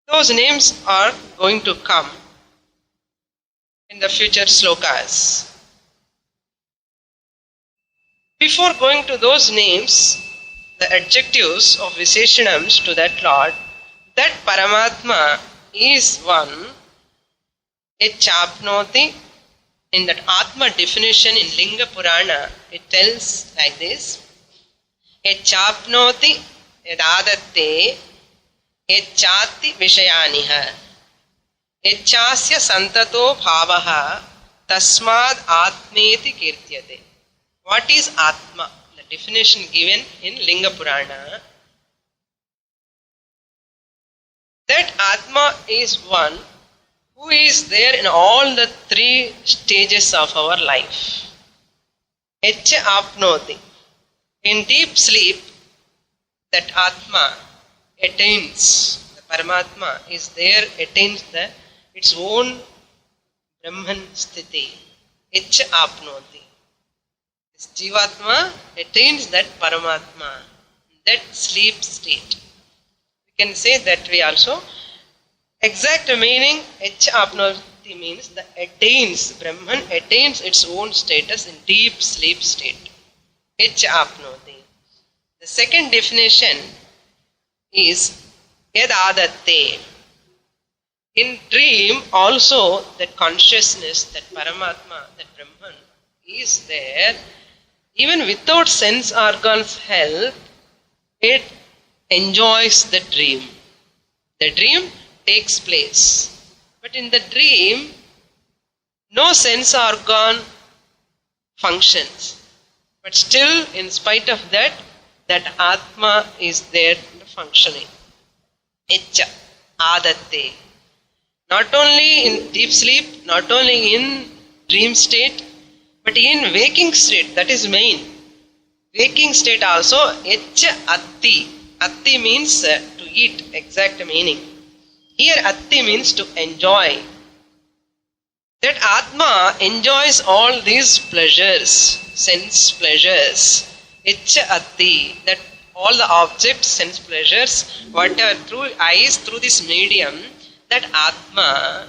Speaker 1: Those names are going to come in the future slokas. Before going to those names, the adjectives of Visheshanams to that Lord, that Paramatma is one, Chapnoti. In that Atma definition in Linga Purana, it tells like this: Chapnoti yadadatte chati vishayaniha chasya santato bhavaha tasmad atmeti kirtyate. What is Atma? The definition given in Linga Purana. That Atma is one who is there in all the three stages of our life. Apnoti. In deep sleep, that Atma attains, the Paramatma is there, attains its own Brahman sthiti. Apnoti. This Jivatma attains that Paramatma, that sleep state. We can say that we also. Exact meaning, apnoti means the attains, Brahman attains its own status in deep sleep state. Apnoti. The second definition is yadadatte. In dream also that consciousness, that Paramatma, that Brahman is there. Even without sense organs help, it enjoys the dream. The dream takes place. But in the dream, no sense organ functions. But still, in spite of that, that Atma is there functioning. Adatte. Not only in deep sleep, not only in dream state, but in waking state, that is main. Waking state also, atti. Atti means to eat, exact meaning. Here atti means to enjoy. That Atma enjoys all these pleasures, sense pleasures. Atti, that all the objects, sense pleasures, whatever through eyes, through this medium, that Atma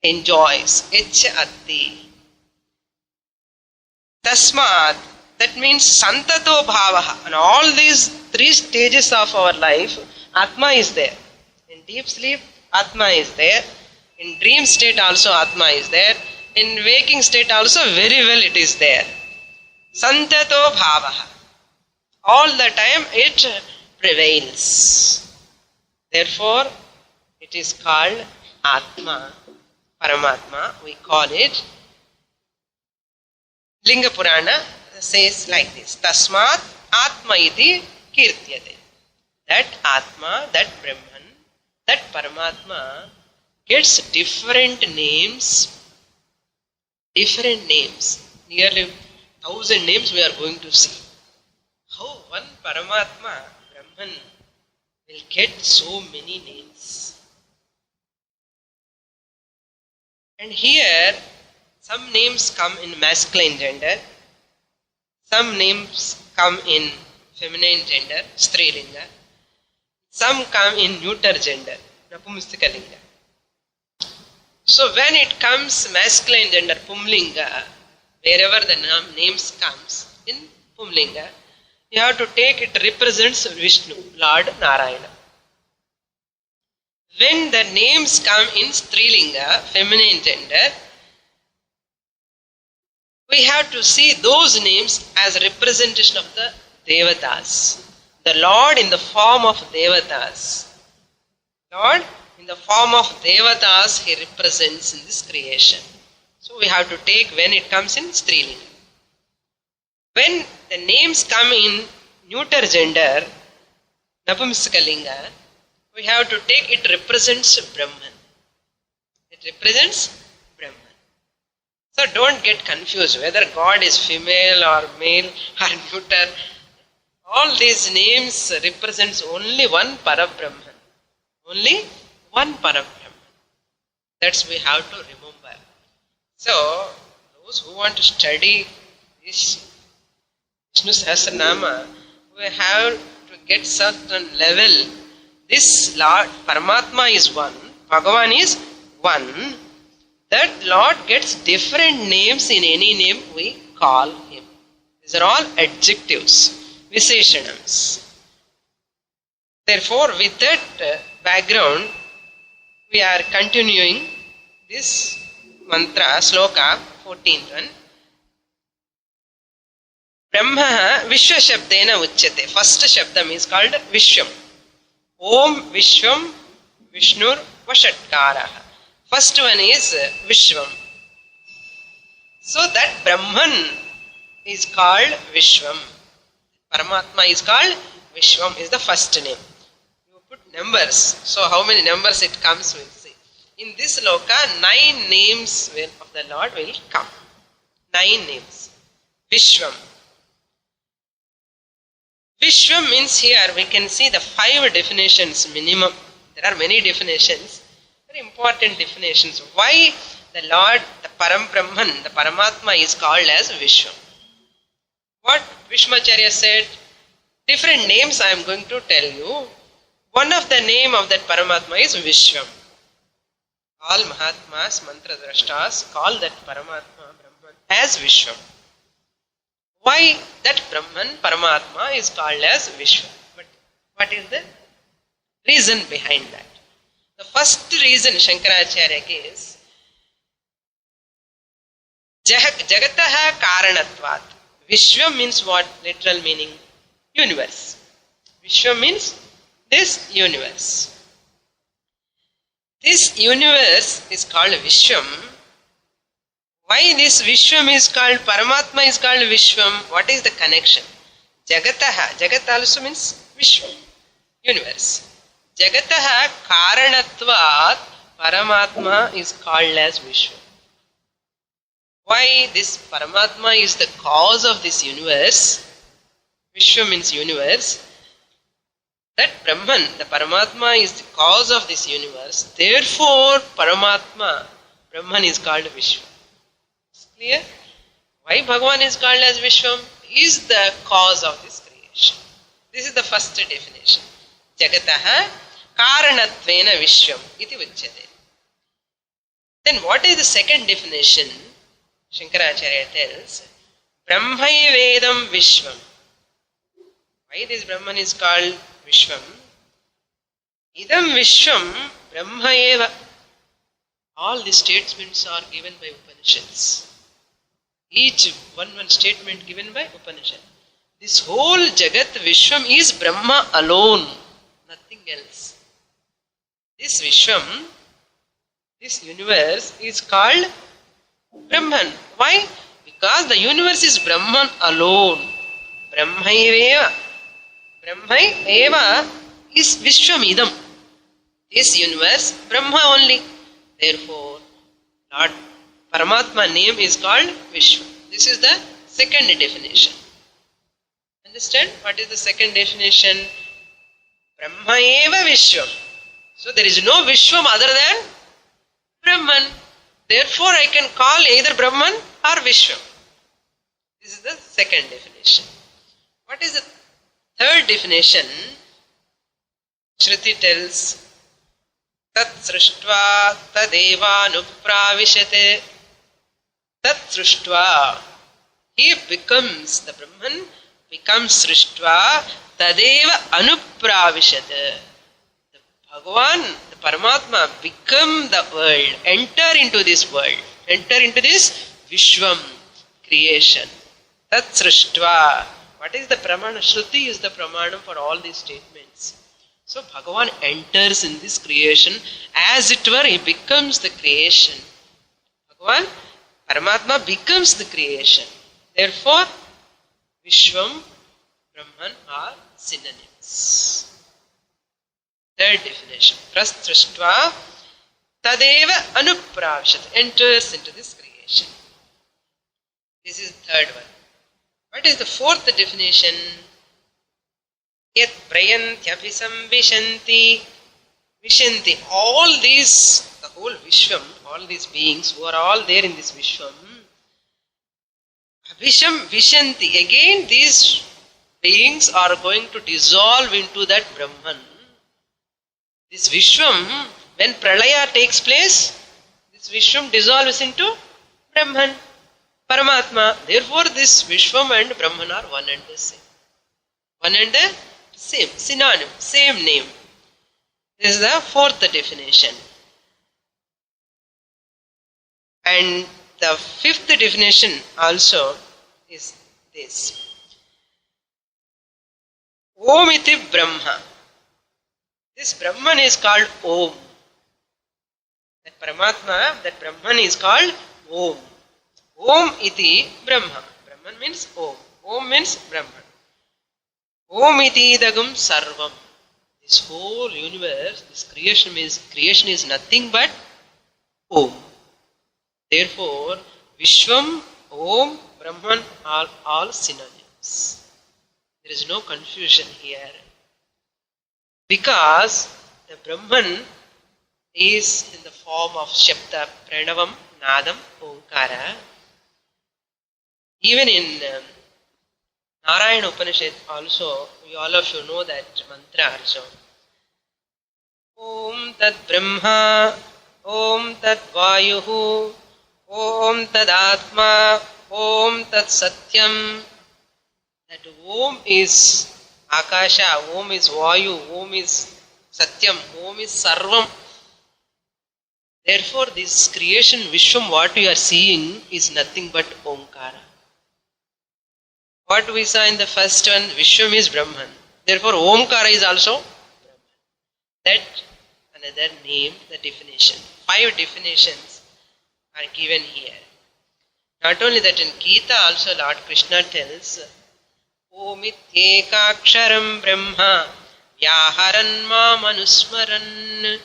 Speaker 1: enjoys. Atti. Tasmat, that means Santato Bhavaha. And all these three stages of our life, Atma is there. In deep sleep, Atma is there. In dream state also Atma is there. In waking state also very well it is there. Santato Bhavaha. All the time it prevails. Therefore, it is called Atma, Paramatma. We call it. Linga Purana says like this. Tasmat Atma iti kirtyate. That Atma, that Brahman, that Paramatma gets different names. Nearly 1,000 names we are going to see. How one Paramatma, Brahman, will get so many names. And here, some names come in masculine gender, some names come in feminine gender, Strilinga, some come in neuter gender, Napumsakalinga. So when it comes masculine gender, Pumlinga, wherever the names comes in Pumlinga, you have to take it represents Vishnu, Lord Narayana. When the names come in Strilinga, feminine gender, we have to see those names as a representation of the Devatas. The Lord in the form of Devatas. Lord in the form of Devatas, He represents in this creation. So we have to take when it comes in Strilinga. When the names come in neuter gender, Napumsakalinga, we have to take it represents Brahman. It represents Brahman. So don't get confused whether God is female or male or neuter. All these names represents only one Parabrahman. Only one Parabrahman. That's we have to remember. So those who want to study this Vishnu Sahasranaama, we have to get certain level. This Lord, Paramatma is one, Bhagavan is one. That Lord gets different names in any name we call Him. These are all adjectives, Visheshanams. Therefore, with that background, we are continuing this mantra, sloka 14th one. Brahma Vishwa Shabdena Uchyate. First Shabdam is called Vishwam. Om Vishwam Vishnur Vashatkaraha. First one is Vishwam. So that Brahman is called Vishwam. Paramatma is called Vishwam, is the first name. You put numbers. So how many numbers it comes, we'll see. In this loka, 9 names of the Lord will come. 9 names. Vishwam. Vishwam means here we can see the 5 definitions minimum. There are many definitions, very important definitions. Why the Lord, the Param Brahman, the Paramatma is called as Vishwam? What Vishmacharya said, different names I am going to tell you. One of the name of that Paramatma is Vishwam. All Mahatmas, Mantra Drashtas call that Paramatma, Brahman as Vishwam. Why that Brahman, Paramatma is called as Vishwa? But what is the reason behind that? The first reason Shankaracharya gives, Jagataha Karanatvat. Vishwa means what? Literal meaning? Universe. Vishwa means this universe. This universe is called Vishwam. Why this Vishwam is called, Paramatma is called Vishwam? What is the connection? Jagataha. Jagat also means Vishwam, universe. Jagataha Karanatvat, Paramatma is called as Vishwam. Why this Paramatma is the cause of this universe? Vishwam means universe. That Brahman, the Paramatma is the cause of this universe. Therefore, Paramatma, Brahman is called Vishwam. Clear? Why Bhagavan is called as Vishwam? He is the cause of this creation. This is the first definition. Jagataha Karanatvena Vishwam iti uchyate. Then what is the second definition? Shankaracharya tells, Brahmaivedam Vishwam. Why this Brahman is called Vishwam? Idam Vishwam Brahmaeva. All the statements are given by Upanishads. Each one statement given by Upanishad. This whole Jagat Vishwam is Brahma alone, nothing else. This Vishwam, this universe is called Brahman. Why? Because the universe is Brahman alone. Brahmaiveva. Brahmaiveva is Vishwamidam. This universe, Brahma only. Therefore, Lord Paramatma name is called Vishwa. This is the second definition. Understand? What is the second definition? Brahmaeva Vishwam. So there is no Vishwam other than Brahman. Therefore I can call either Brahman or Vishwam. This is the second definition. What is the third definition? Shruti tells, Tat srishtva tadeva anupravishate. Tat srishtva. He becomes, the Brahman becomes srishtva tadeva anupravishate. The Bhagavan, the Paramatma become the world, enter into this world, enter into this Vishwam, creation. Tat srishtva. What is the pramana? Shruti is the pramana for all these statements. So Bhagavan enters in this creation, as it were, he becomes the creation. Bhagavan, Paramatma becomes the creation. Therefore, Vishwam, Brahman are synonyms. Third definition. Prasthrishtva tadeva anupravshat. Enters into this creation. This is the third one. What is the fourth definition? Yat prayantyabhisam vishanti. Vishanti. All these, the whole Vishwam, all these beings who are all there in this Vishwam, Abhisham vishanti. Again these beings are going to dissolve into that Brahman. This Vishwam, when Pralaya takes place, this Vishwam dissolves into Brahman, Paramatma. Therefore this Vishwam and Brahman are one and the same. One and the same, synonym, same name. This is the fourth definition. And the fifth definition also is this. Om iti Brahma. This Brahman is called Om. That Paramatma, that Brahman is called Om. Om iti Brahma. Brahman means Om. Om means Brahman. Om iti idagam sarvam. This whole universe, this creation is nothing but Om. Therefore, Vishwam, Om, Brahman are all synonyms. There is no confusion here. Because the Brahman is in the form of Shabda, Pranavam, Nadam, Omkara. Even in Narayana Upanishad also, we all of you know that mantra also. Om Tat Brahma, Om Tat Vayuhu, Om Tad Atma, Om Tat Satyam. That Om is Akasha, Om is Vayu, Om is Satyam, Om is Sarvam. Therefore, this creation, Vishwam, what we are seeing is nothing but Omkara. What we saw in the first one, Vishwam is Brahman. Therefore, Omkara is also Brahman. That another name, the definition. 5 definitions are given here. Not only that, in Gita also Lord Krishna tells, Omityekaksharam Brahma Vyaharan Mam Anusmaran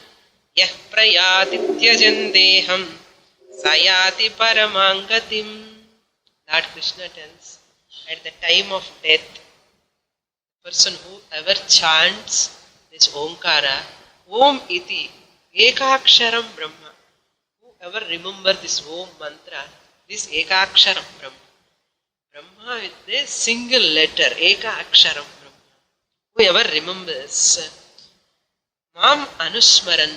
Speaker 1: Yah Prayadityajan Deham Sayati Paramangatim. Lord Krishna tells, at the time of death, the person who ever chants this Omkara, Om iti Ekaksharam Brahma, whoever remember this Om mantra, this Ekaksharam Brahma, Brahma with a single letter, Eka Aksharam Brahma. Whoever remembers, Mam anusmaran.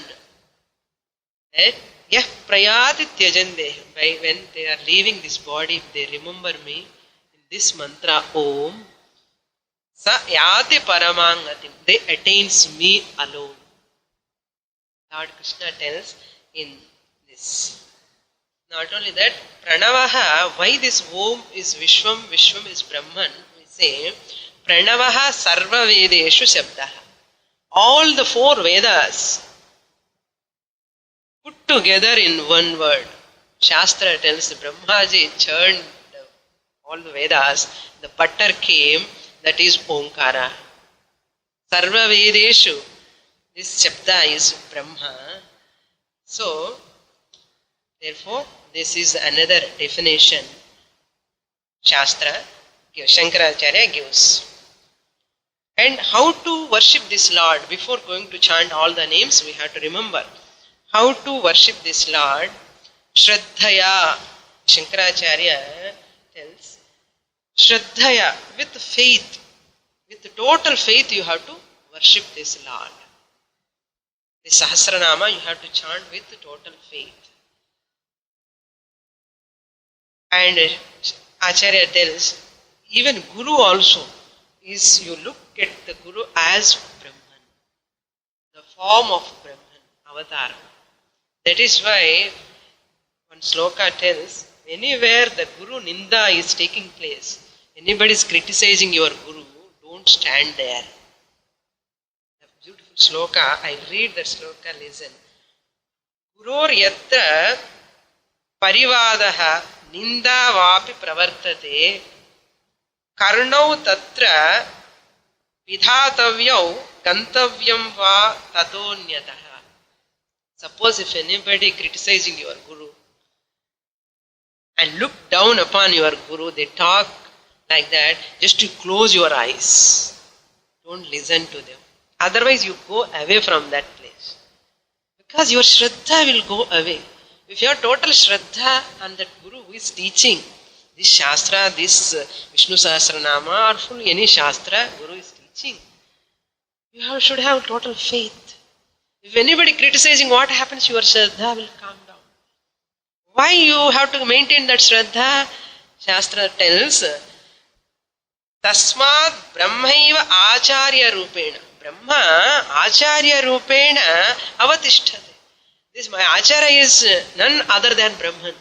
Speaker 1: Yah prayati tyajande. When they are leaving this body, if they remember me in this mantra, Om, sa yati paramangatim. They attains me alone. Lord Krishna tells in this. Not only that, Pranavaha, why this Om is Vishwam, Vishwam is Brahman, we say, Pranavaha Sarva Vedeshu Shabdaha. All the 4 Vedas put together in one word. Shastra tells Brahmaji churned all the Vedas, the butter came, that is Omkara. Sarva Vedeshu, this Shabda is Brahma. So, therefore, this is another definition Shastra, Shankaracharya gives. And how to worship this Lord? Before going to chant all the names, we have to remember how to worship this Lord. Shraddhaya, Shankaracharya tells, Shraddhaya, with faith, with total faith you have to worship this Lord. The Sahasranaama you have to chant with total faith. And Acharya tells, even Guru also is, you look at the Guru as Brahman, the form of Brahman, avatar. That is why one sloka tells, anywhere the Guru Ninda is taking place, anybody is criticizing your Guru, don't stand there. A beautiful sloka, I read that sloka, listen. Guror yatra parivadaha Ninda vapi pravartate karnau tatra vidhatavyau gantavyam va tatonyataha. Suppose if anybody criticizing your Guru and look down upon your Guru, they talk like that, just to close your eyes. Don't listen to them. Otherwise you go away from that place. Because your Shraddha will go away. If you have total Shraddha on that Guru who is teaching this Shastra, this Vishnu Sahasranaama or full any Shastra Guru is teaching, you should have total faith. If anybody criticizing what happens, your Shraddha will calm down. Why you have to maintain that Shraddha? Shastra tells, Tasmad Brahmaiva Acharya Rupena. Brahma Acharya Rupena Avatishthate. This my Acharya is none other than Brahman,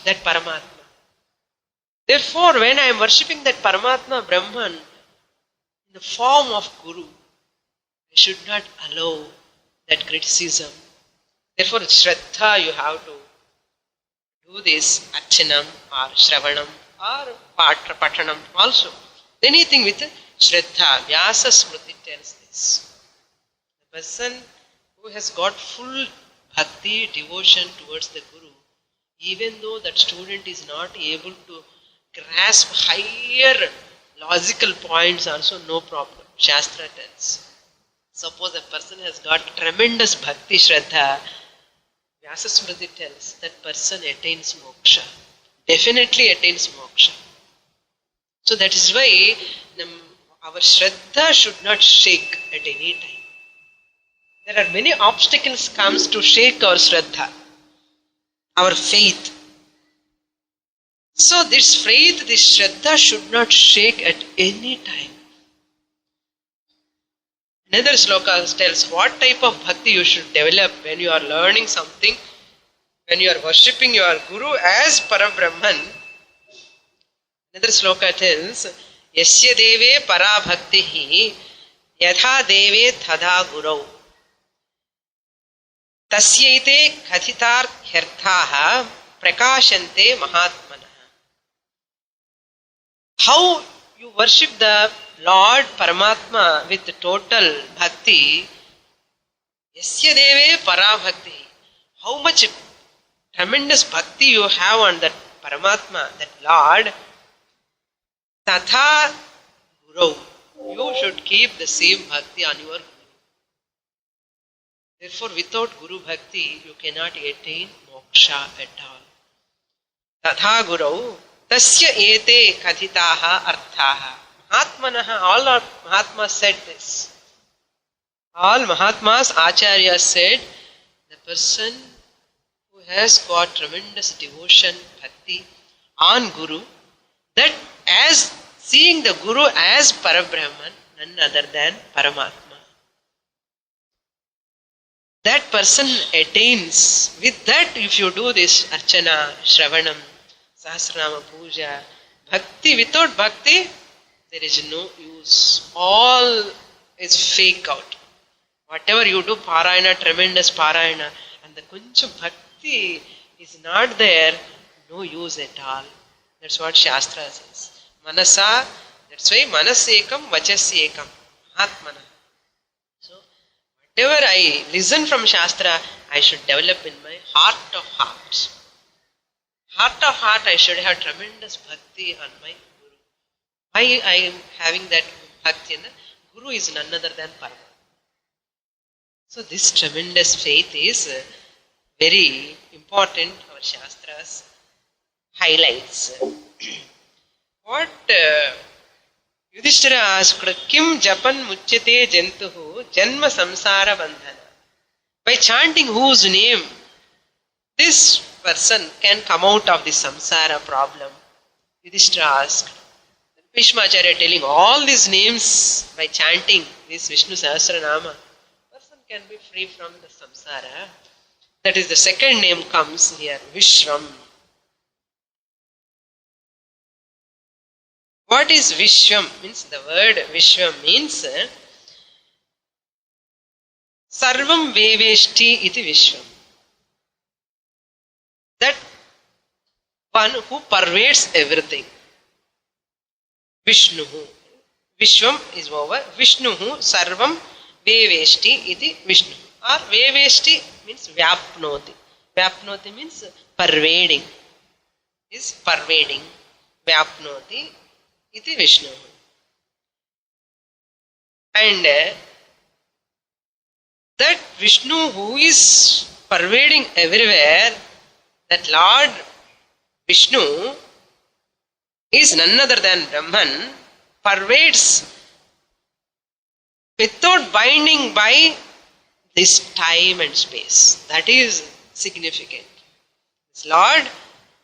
Speaker 1: that Paramatma. Therefore, when I am worshipping that Paramatma, Brahman, in the form of Guru, I should not allow that criticism. Therefore, Shraddha you have to do this Archanam or Shravanam or Patanam also. Anything with Shraddha. Vyasa Smriti tells this. The person who has got full bhakti, devotion towards the Guru, even though that student is not able to grasp higher logical points also, no problem. Shastra tells. Suppose a person has got tremendous bhakti shraddha, Vyasa Smriti tells that person attains moksha. Definitely attains moksha. So that is why our shraddha should not shake at any time. There are many obstacles comes to shake our shraddha, our faith. So this faith, this shraddha should not shake at any time. Another sloka tells what type of bhakti you should develop when you are learning something, when you are worshipping your Guru as Parabrahman. Another sloka tells, Yasya deve para bhaktihi yatha deve thada gurau tasyaite kathitar hyarthaha prakashante mahatmana. How you worship the Lord Paramatma with total bhakti, Yasya deve para bhakti. How much tremendous bhakti you have on that Paramatma, that Lord, tatha guru. You should keep the same bhakti on your Guru. Therefore, without Guru bhakti, you cannot attain moksha at all. Tatha guru, tasya ete kathitaha arthaha. Mahatmanaha, all our Mahatmas said this. All Mahatmas, Acharyas said, the person who has got tremendous devotion, bhakti on Guru, that as seeing the Guru as Parabrahman, none other than Paramatma. That person attains. With that, if you do this Archana, Shravanam, Sahasranaama Puja, Bhakti, without Bhakti, there is no use. All is fake out. Whatever you do, Parayana, tremendous Parayana, and the kuncha Bhakti is not there, no use at all. That's what Shastra says. Manasa, that's why Manas ekam, Vachas ekam, Atmana. So, whatever I listen from Shastra, I should develop in my heart of hearts. Heart of heart, I should have tremendous Bhakti on my Guru. Why I am having that Bhakti? Guru is none other than Paramatma. So this tremendous faith is very important. Our Shastras highlights. What Yudhishthira asked, Kim Japan Muchyate Jantuhu Janma Samsara Bandhana. By chanting whose name this person can come out of the samsara problem? Yudhishthira asked. Bhishmacharya telling all these names by chanting this Vishnu Sahasranaama, person can be free from the samsara. That is the second name comes here, Vishram. What is Vishwam? Means the word Vishwam means Sarvam Veveshti iti Vishwam. That one who pervades everything. Vishnu. Vishwam is over. Vishnu Sarvam Veveshti iti Vishnu. Or Veveshti means Vyapnoti. Vyapnoti means pervading. Is pervading. Vyapnoti iti Vishnu. And that Vishnu who is pervading everywhere, that Lord Vishnu is none other than Brahman, pervades without binding by this time and space. That is significant. This Lord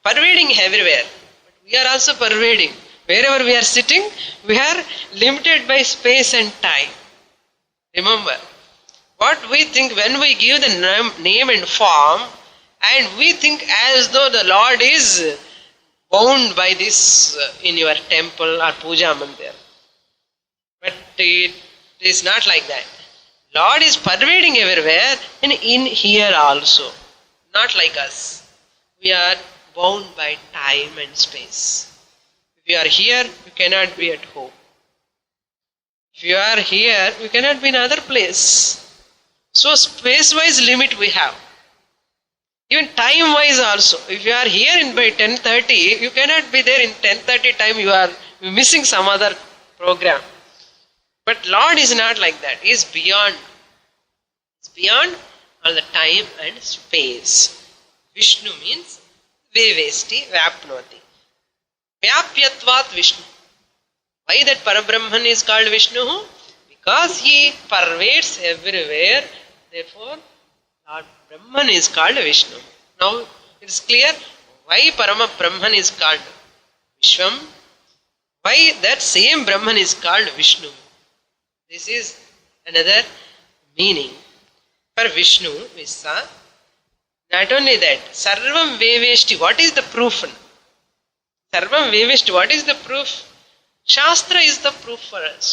Speaker 1: pervading everywhere. But we are also pervading. Wherever we are sitting, we are limited by space and time. Remember, what we think when we give the name and form, and we think as though the Lord is bound by this in your temple or puja mandir. But it is not like that. Lord is pervading everywhere and in here also. Not like us. We are bound by time and space. If you are here, you cannot be at home. If you are here, you cannot be in another place. So space-wise limit we have. Even time-wise also. If you are here in by 10:30, you cannot be there in 10:30 time. You are missing some other program. But Lord is not like that. He is beyond. It's beyond all the time and space. Vishnu means Vevesti, Vyapnoti. Vyapyatvat Vishnu. Why that Parabrahman is called Vishnu? Because he pervades everywhere. Therefore, Lord Brahman is called Vishnu. Now it is clear why Parama Brahman is called Vishwam. Why that same Brahman is called Vishnu. This is another meaning. For Vishnu, Visa. Not only that, Sarvam Veveshti. What is the proof? Sarvam Veveshti. What is the proof? Shastra is the proof for us.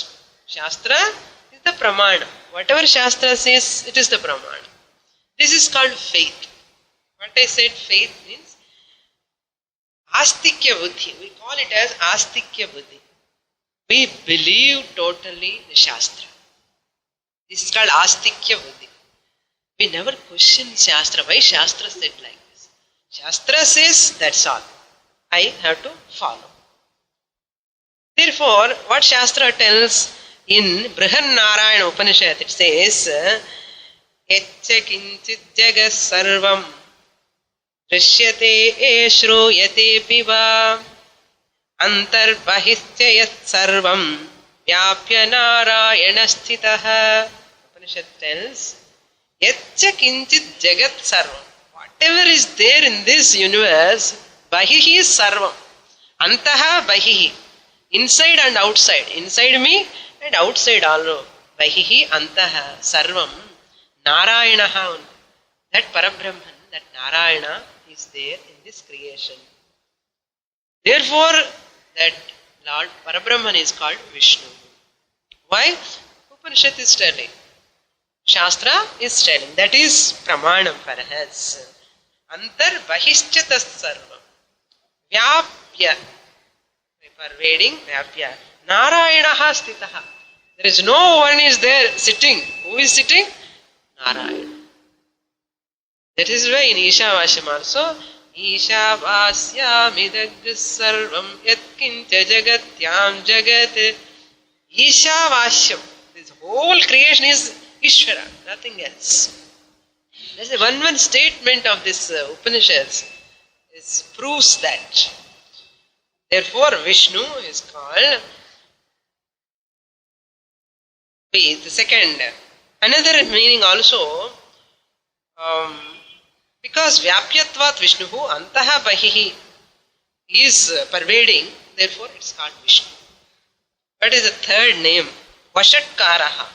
Speaker 1: Shastra is the pramana. Whatever Shastra says, it is the pramana. This is called faith. What I said, faith means Astikya Buddhi. We call it as Astikya Buddhi. We believe totally the Shastra. This is called Astikya Buddhi. We never question Shastra. Why Shastra said like this? Shastra says, that's all. I have to follow. Therefore, what Shastra tells in Brihan Upanishad, it says, Etcha kinchit jagas sarvam drishyate shruyate piva antar bahishya yat sarvam vyapya narayana sthitaha. Upanishad tells, Yatcha kinchit jagat sarvam. Whatever is there in this universe, Bahihi is sarvam. Antaha Bahihi. Inside and outside. Inside me and outside also. Bahihi Antaha Sarvam. Narayanaha. That Parabrahman, that Narayana is there in this creation. Therefore, that Lord Parabrahman is called Vishnu. Why? Upanishad is telling. Shastra is telling. That is Pramanam for us. Antar Bahishchatas Sarvam. Vyapya. Pervading, Vyapya. Narayanaha Stitaha. There is no one is there sitting. Who is sitting? Narayana. That is why in Ishavashyam also, Ishavashyamidagris sarvam yatkincha jagatyam jagat. Ishavashyam. This whole creation is Ishvara, nothing else. That's one statement of this Upanishads. It proves that. Therefore, Vishnu is called. The second, another meaning also, because Vyapyatvat Vishnuhu Antaha Bahihi is pervading, therefore it's called Vishnu. What is the third name? Vashatkaraha.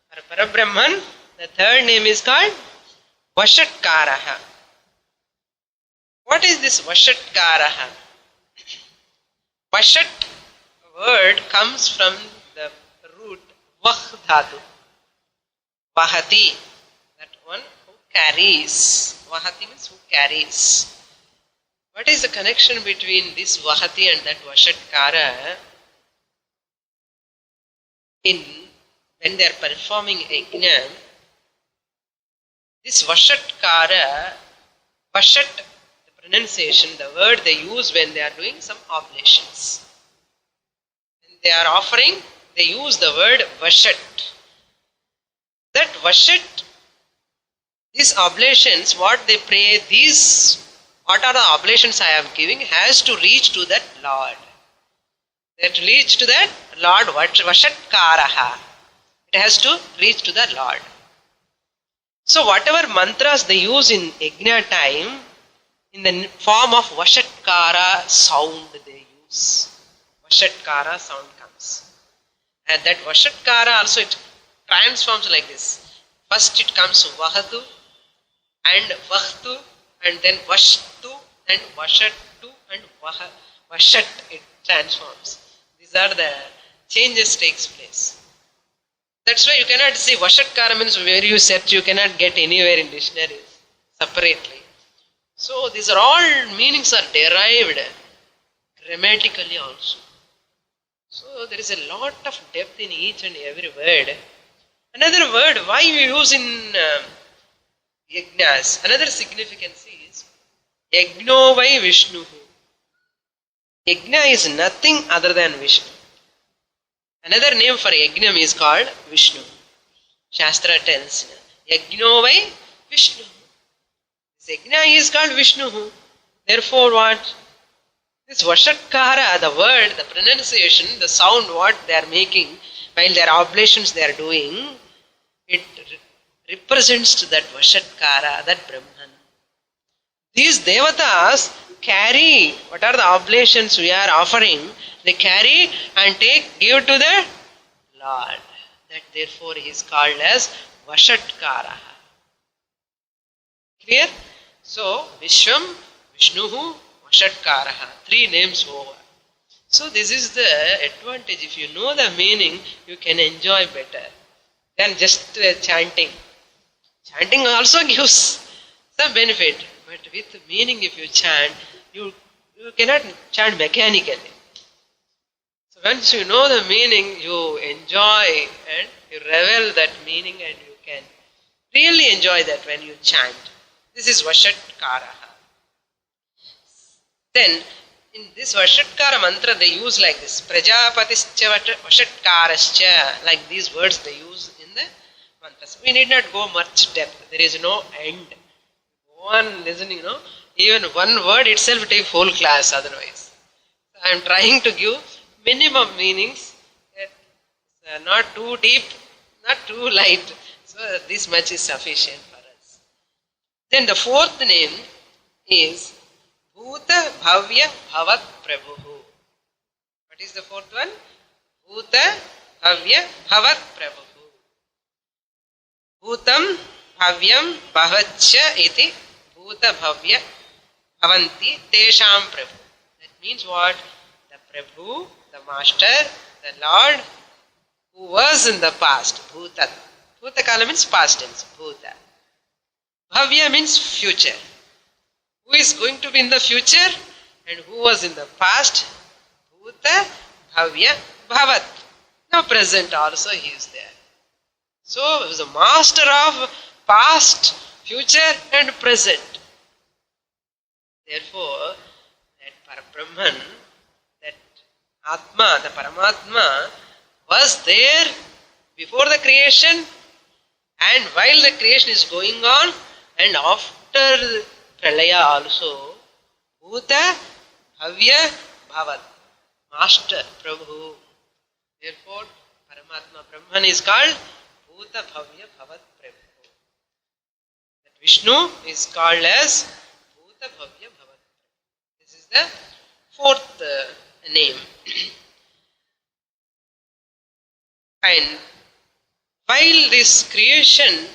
Speaker 1: For Parabrahman, the third name is called Vashatkaraha. What is this Vashatkaraha? Vashat word comes from the root Vah dhatu. Vahati, that one who carries. Vahati means who carries. What is the connection between this Vahati and that Vashatkara? When they are performing Yajna, this Vashatkara, Vashat, the pronunciation, the word they use when they are doing some oblations. When they are offering, they use the word Vashat. That Vashat, these oblations, what they pray, these, what are the oblations I am giving, has to reach to that Lord. That reach to that Lord, Vashatkaraha. It has to reach to the Lord. So whatever mantras they use in Yajna time, in the form of Vashatkara sound they use. Vashatkara sound comes. And that Vashatkara also it transforms like this. First it comes Vahatu and Vahtu and then Vashtu and Vashattu and Vashat it transforms. These are the changes takes place. That's why you cannot see Vashatkara means where you search you cannot get anywhere in dictionaries separately. So these are all meanings are derived grammatically also. So there is a lot of depth in each and every word. Another word why we use in Yajnas, another significance is Yajno vai Vishnu. Yajna is nothing other than Vishnu. Another name for Yajnam is called Vishnu. Shastra tells Yajno vai Vishnu. This Yajna is called Vishnu. Therefore what? This Vashatkara, the word, the pronunciation, the sound what they are making while their oblations they are doing, it represents to that Vashatkara, that Brahman. These devatas carry, what are the oblations we are offering, they carry and give to the Lord. That therefore he is called as Vashatkara. Clear? So, Vishwam, Vishnuhu, Vashatkaraha. 3 names over. So this is the advantage. If you know the meaning, you can enjoy better than just chanting. Chanting also gives some benefit. But with meaning if you chant, you cannot chant mechanically. So once you know the meaning, you enjoy and you revel that meaning and you can really enjoy that when you chant. This is Vashatkaraha. Then, in this Vashatkara mantra they use like this. Prajapatischa Vashatkarascha. Like these words they use in the mantras. We need not go much depth. There is no end. Go on listening, even one word itself take whole class otherwise. I am trying to give minimum meanings. Not too deep, not too light. So So this much is sufficient for us. Then the fourth name is Bhuta Bhavya Bhavat Prabhu. What is the fourth one? Bhuta Bhavya Bhavat Prabhu. Bhutam Bhavyam Bhavachya iti Bhuta Bhavya Bhavanti Tesham Prabhu. That means what? The Prabhu, the Master, the Lord who was in the past. Bhuta. Bhuta Kala means past tense. Bhuta. Bhavya means future. Who is going to be in the future and who was in the past? Bhuta Bhavya Bhavat. Now present also he is there. So he is a master of past, future and present. Therefore, that Parabrahman, that Atma, the Paramatma was there before the creation and while the creation is going on and after Pralaya also. Bhuta Bhavya Bhavat. Master, Prabhu. Therefore, Paramatma Brahman is called Bhuta Bhavya Bhavat Prabhu. That Vishnu is called as Bhuta Bhavya Bhavat Prabhu. This is the fourth name. And while this creation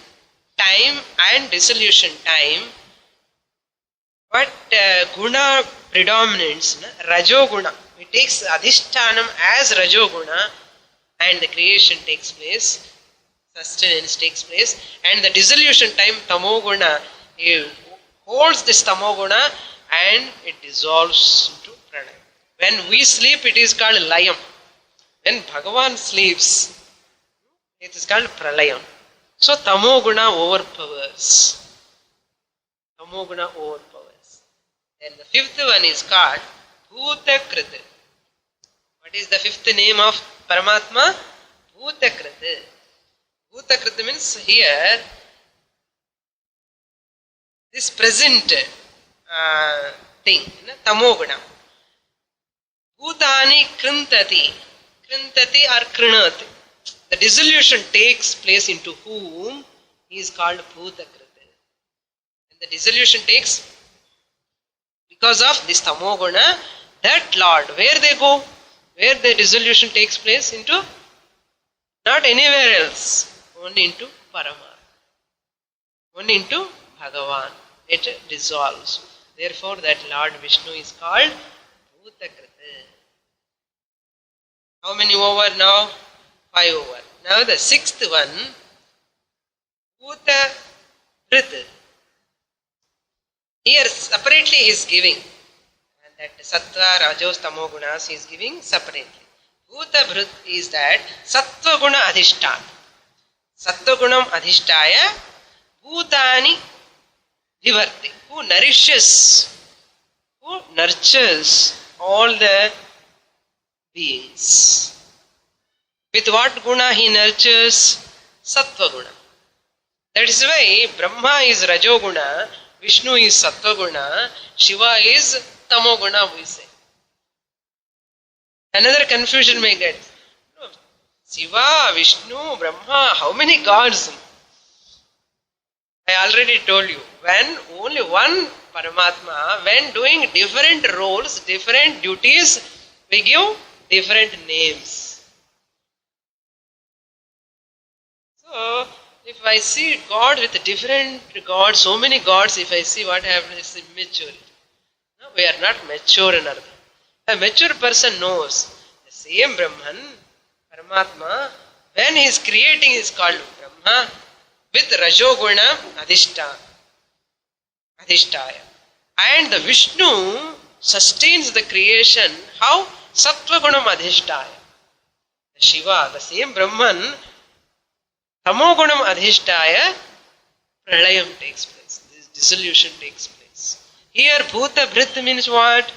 Speaker 1: time and dissolution time, what guna predominates? Rajoguna. It takes adhishtanam as Rajoguna and the creation takes place, sustenance takes place, and the dissolution time Tamoguna, it holds this Tamoguna and it dissolves into Pranaya. When we sleep, it is called Layam. When Bhagavan sleeps, it is called Pralayam. So Tamoguna overpowers. Tamoguna overpowers. Then the fifth one is called Bhutakrita. What is the fifth name of Paramatma? Bhutakrita. Bhutakrita means here this present thing, Tamoguna. Bhutani krintati. Krintati or krinati. The dissolution takes place into whom he is called Bhutakrita. And the dissolution takes because of this Tamoguna, that Lord, where they go, where the dissolution takes place into, not anywhere else, only into Paramatma, only into Bhagavan. It dissolves. Therefore, that Lord Vishnu is called Bhutakrita. How many over now? 5 over. Now the sixth one, Bhutakrita. Here separately he is giving. And that Sattva, Rajos, Tamo Gunas he is giving separately. Bhuta Bhrut is that Sattva Guna Adhishtan. Sattva Gunam Adhishtaya Bhutani Vivarti. Who nurtures all the beings. With what guna he nurtures? Sattva Guna. That is why Brahma is Rajoguna, Vishnu is Sattva Guna, Shiva is Tamo Guna, we say. Another confusion may get. Shiva, Vishnu, Brahma, how many gods? I already told you, when only one Paramatma, when doing different roles, different duties, we give different names. So, if I see God with different gods, so many gods, if I see what happens is immaturity. No, we are not mature in Artha. A mature person knows the same Brahman, Paramatma, when he is creating is called Brahma with Rajoguna Adhishtaya. And the Vishnu sustains the creation. How? Sattva Gunam Adhishtaya. The Shiva, the same Brahman, Tamogunam Adhishtaya, Pralayam takes place. This dissolution takes place. Here Bhuta Bhrit means what?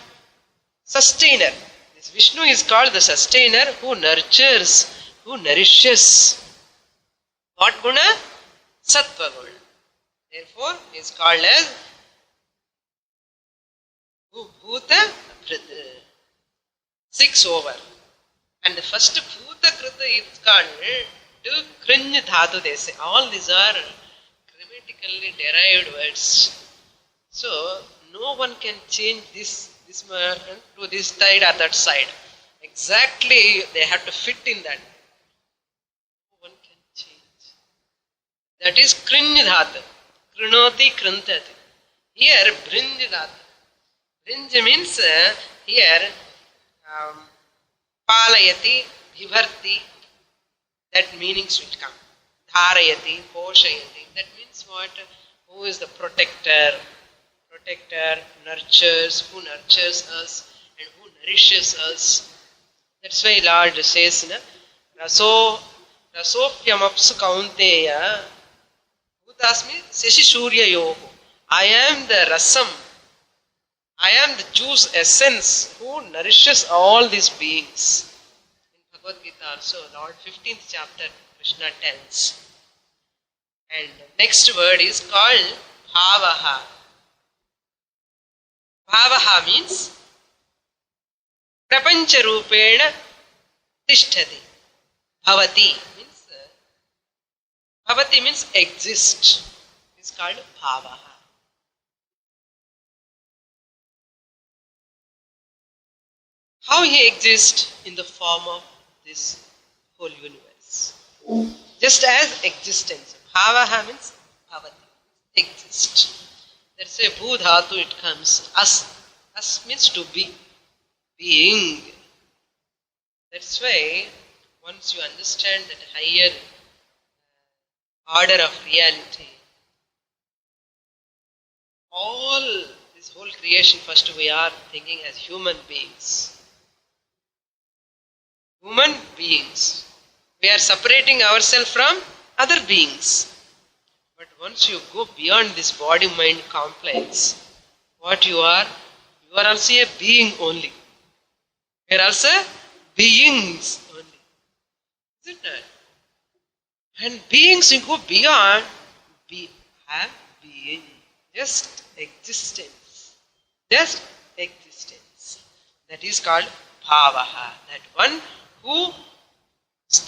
Speaker 1: Sustainer. This Vishnu is called the sustainer who nurtures, who nourishes. What guna? Sattva guna. Therefore, he is called as Bhuta Bhrit. 6 over. And the first Bhuta Krita is called to Kriñ Dhatu they say. All these are grammatically derived words. So no one can change this to this side or that side. Exactly they have to fit in that. No one can change. That is Kriñ Dhatu. Krinoti Krintati. Here Brinj Dhatu. Brinj means here Palayati, Vibharti, that meanings will come. Dharayati, Poshayati, that means what? Who is the protector? Protector, nurtures, who nurtures us and who nourishes us. That's why Lord says, Rasopyamapsu Kaunteya, Bhutasmi Seshi Surya Yogo. I am the rasam, I am the juice essence who nourishes all these beings. In Bhagavad Gita also, Lord 15th chapter, Krishna tells. And next word is called Bhavaha. Bhavaha means Prapancha Rupena Tishtati. Bhavati means exist. It's called Bhavaha. How he exists? In the form of this whole universe. Just as existence. Bhavaha means Bhavati. Exist. That's why Bhudhatu it comes. As means to be. Being. That's why once you understand that higher order of reality, all this whole creation, first we are thinking as human beings. Human beings. We are separating ourselves from other beings. But once you go beyond this body-mind complex, what you are also a being only. You are also beings only. Isn't it? And beings you go beyond, have being. Just existence. Just existence. That is called Bhavaha. That one who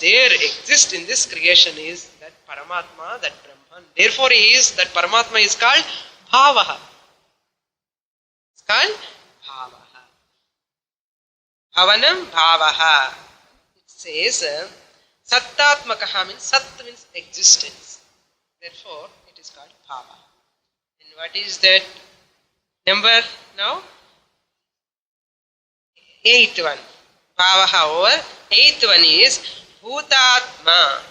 Speaker 1: there exists in this creation is that Paramatma, that Brahman. Therefore that Paramatma is called Bhavaha. It's called Bhavaha. Bhavanam Bhavaha. It says Sattatmakaha means Sat means existence. Therefore it is called Bhava. And what is that number now? 8th one. Bhavaha over 8th one is Bhutatma.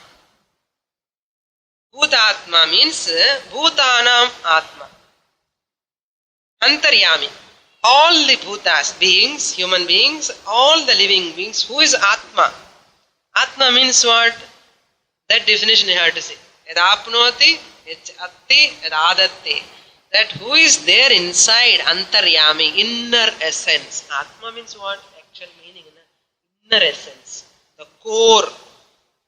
Speaker 1: Bhutatma means Bhutanam Atma. Antaryami. All the Bhutas, beings, human beings, all the living beings. Who is Atma? Atma means what? That definition you have to say. Yadapnoti, yadatti, yadadatte. That who is there inside, Antaryami, inner essence. Atma means what? Actual meaning, inner essence. The core.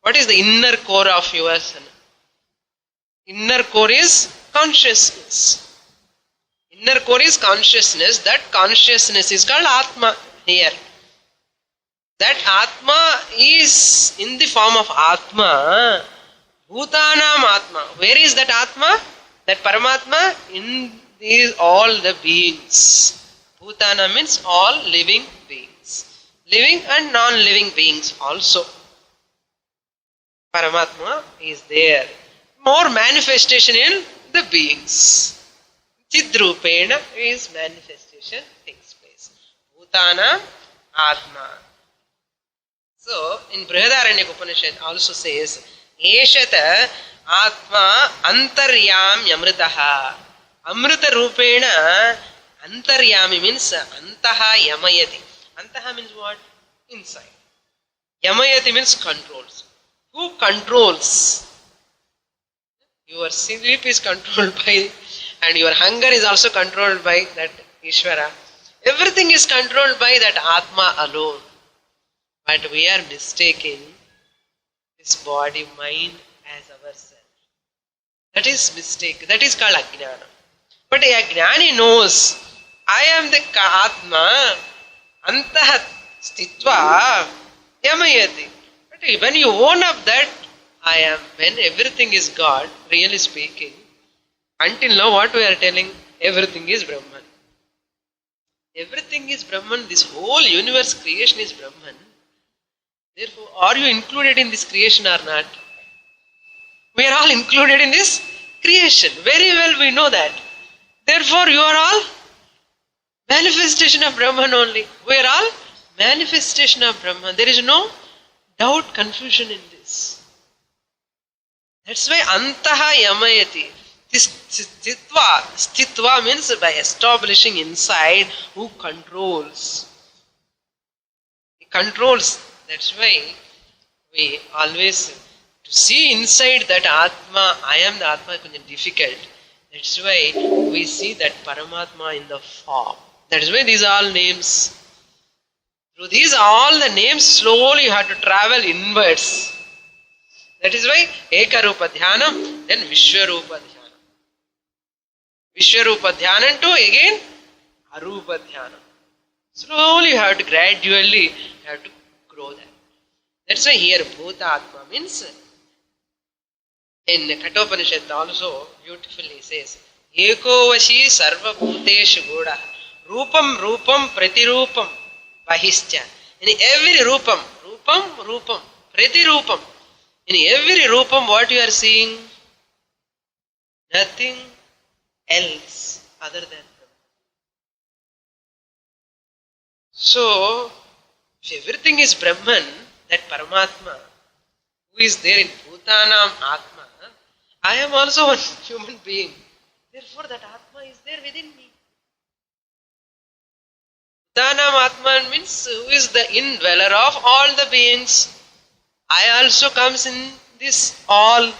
Speaker 1: What is the inner core of yours? Inner core is consciousness. Inner core is consciousness. That consciousness is called Atma here. That Atma is in the form of Atma. Bhutanam Atma. Where is that Atma? That Paramatma? In these all the beings. Bhutana means all living beings. Living and non-living beings also. Paramatma is there. More manifestation in the beings. Chidrupena is manifestation takes place. Bhutana Atma. So, in Brihadaranyaka Upanishad also says, Eshata Atma Antaryam Yamritaha. Amrita Rupena Antaryami means Antaha Yamayati. Antaha means what? Inside. Yamayati means controls. Who controls? Your sleep is controlled by, and your hunger is also controlled by that Ishvara. Everything is controlled by that Atma alone. But we are mistaking this body, mind as ourself. That is mistake. That is called Ajnana. But a Jnani knows, I am the Atma, Antaha Stitva Yamayati. But when you own up that, I am, when everything is God, really speaking, until now what we are telling, everything is Brahman. Everything is Brahman, this whole universe creation is Brahman. Therefore, are you included in this creation or not? We are all included in this creation. Very well we know that. Therefore, you are all manifestation of Brahman only. We are all manifestation of Brahman. There is no doubt, confusion in this. That's why antaha yamayati. This stitva means by establishing inside who controls. He controls. That's why we always to see inside that Atma, I am the Atma, is difficult. That's why we see that Paramatma in the form. That is why these are all names. Through these all the names, slowly you have to travel inwards. That is why Ekarupa Dhyanam, then Vishwarupa Dhyanam. Vishwarupa Dhyanam to again Arupa Dhyanam. Slowly you have to gradually have to grow that. That's why here Bhuta Atma means, in Kathopanishad also beautifully says, Ekovashi Sarva Bhuteshu Goda Rupam Rupam Pratirupam Bahischa. In every Rupam, Pratirupam. In every Rupam what you are seeing? Nothing else other than Brahman. So, if everything is Brahman, that Paramatma, who is there in Bhutanam Atma, I am also one human being. Therefore that Atma is there within me. Bhutanam Atma means who is the indweller of all the beings. I also comes in this all.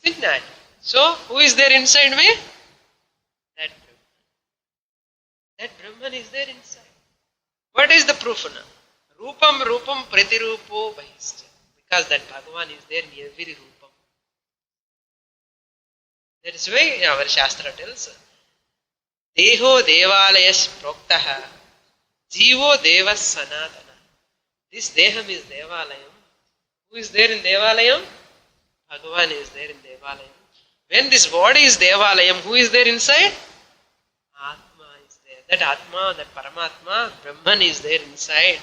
Speaker 1: Isn't that? So who is there inside me? That Brahman. That Brahman is there inside. What is the proof now? Rupam Rupam Pratirupo Bahischa. Because that Bhagavan is there in every Rupam. That is why our Shastra tells, Deho Devalayas Proktaha Jivo Devas Sanatana. This Deham is Devalayam. Who is there in Devalayam? Bhagavan is there in Devalayam. When this body is Devalayam, who is there inside? Atma is there. That Atma, that Paramatma, Brahman is there inside.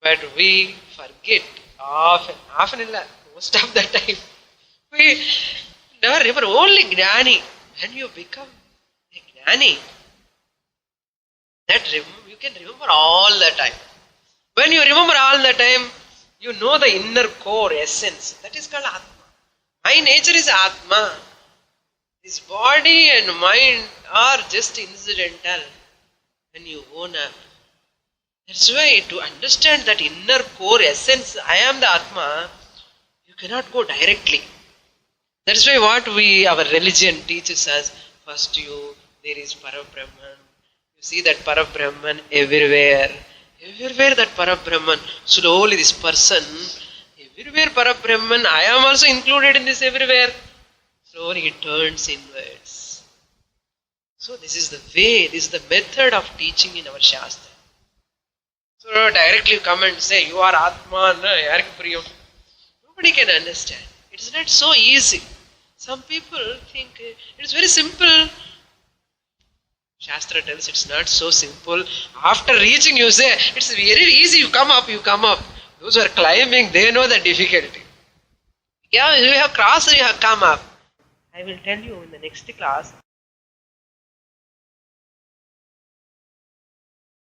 Speaker 1: But we forget often illa, most of the time. We never remember, only Jnani. When you become a Jnani, that you can remember all the time. When you remember all the time, you know the inner core essence. That is called Atma. My nature is Atma. This body and mind are just incidental when you own up. That's why to understand that inner core essence, I am the Atma, you cannot go directly. That's why what our religion teaches us, first there is Parabrahman. You see that Parabrahman everywhere. Everywhere that Parabrahman. Slowly this person, everywhere Parabrahman, I am also included in this everywhere. Slowly it turns inwards. So this is the way, this is the method of teaching in our Shastra. So directly come and say, you are Atma, nobody can understand. It is not so easy. Some people think it is very simple. Shastra tells it's not so simple. After reaching you say, it's very easy, you come up. Those who are climbing, they know the difficulty. Yeah, you have crossed, you have come up. I will tell you in the next class.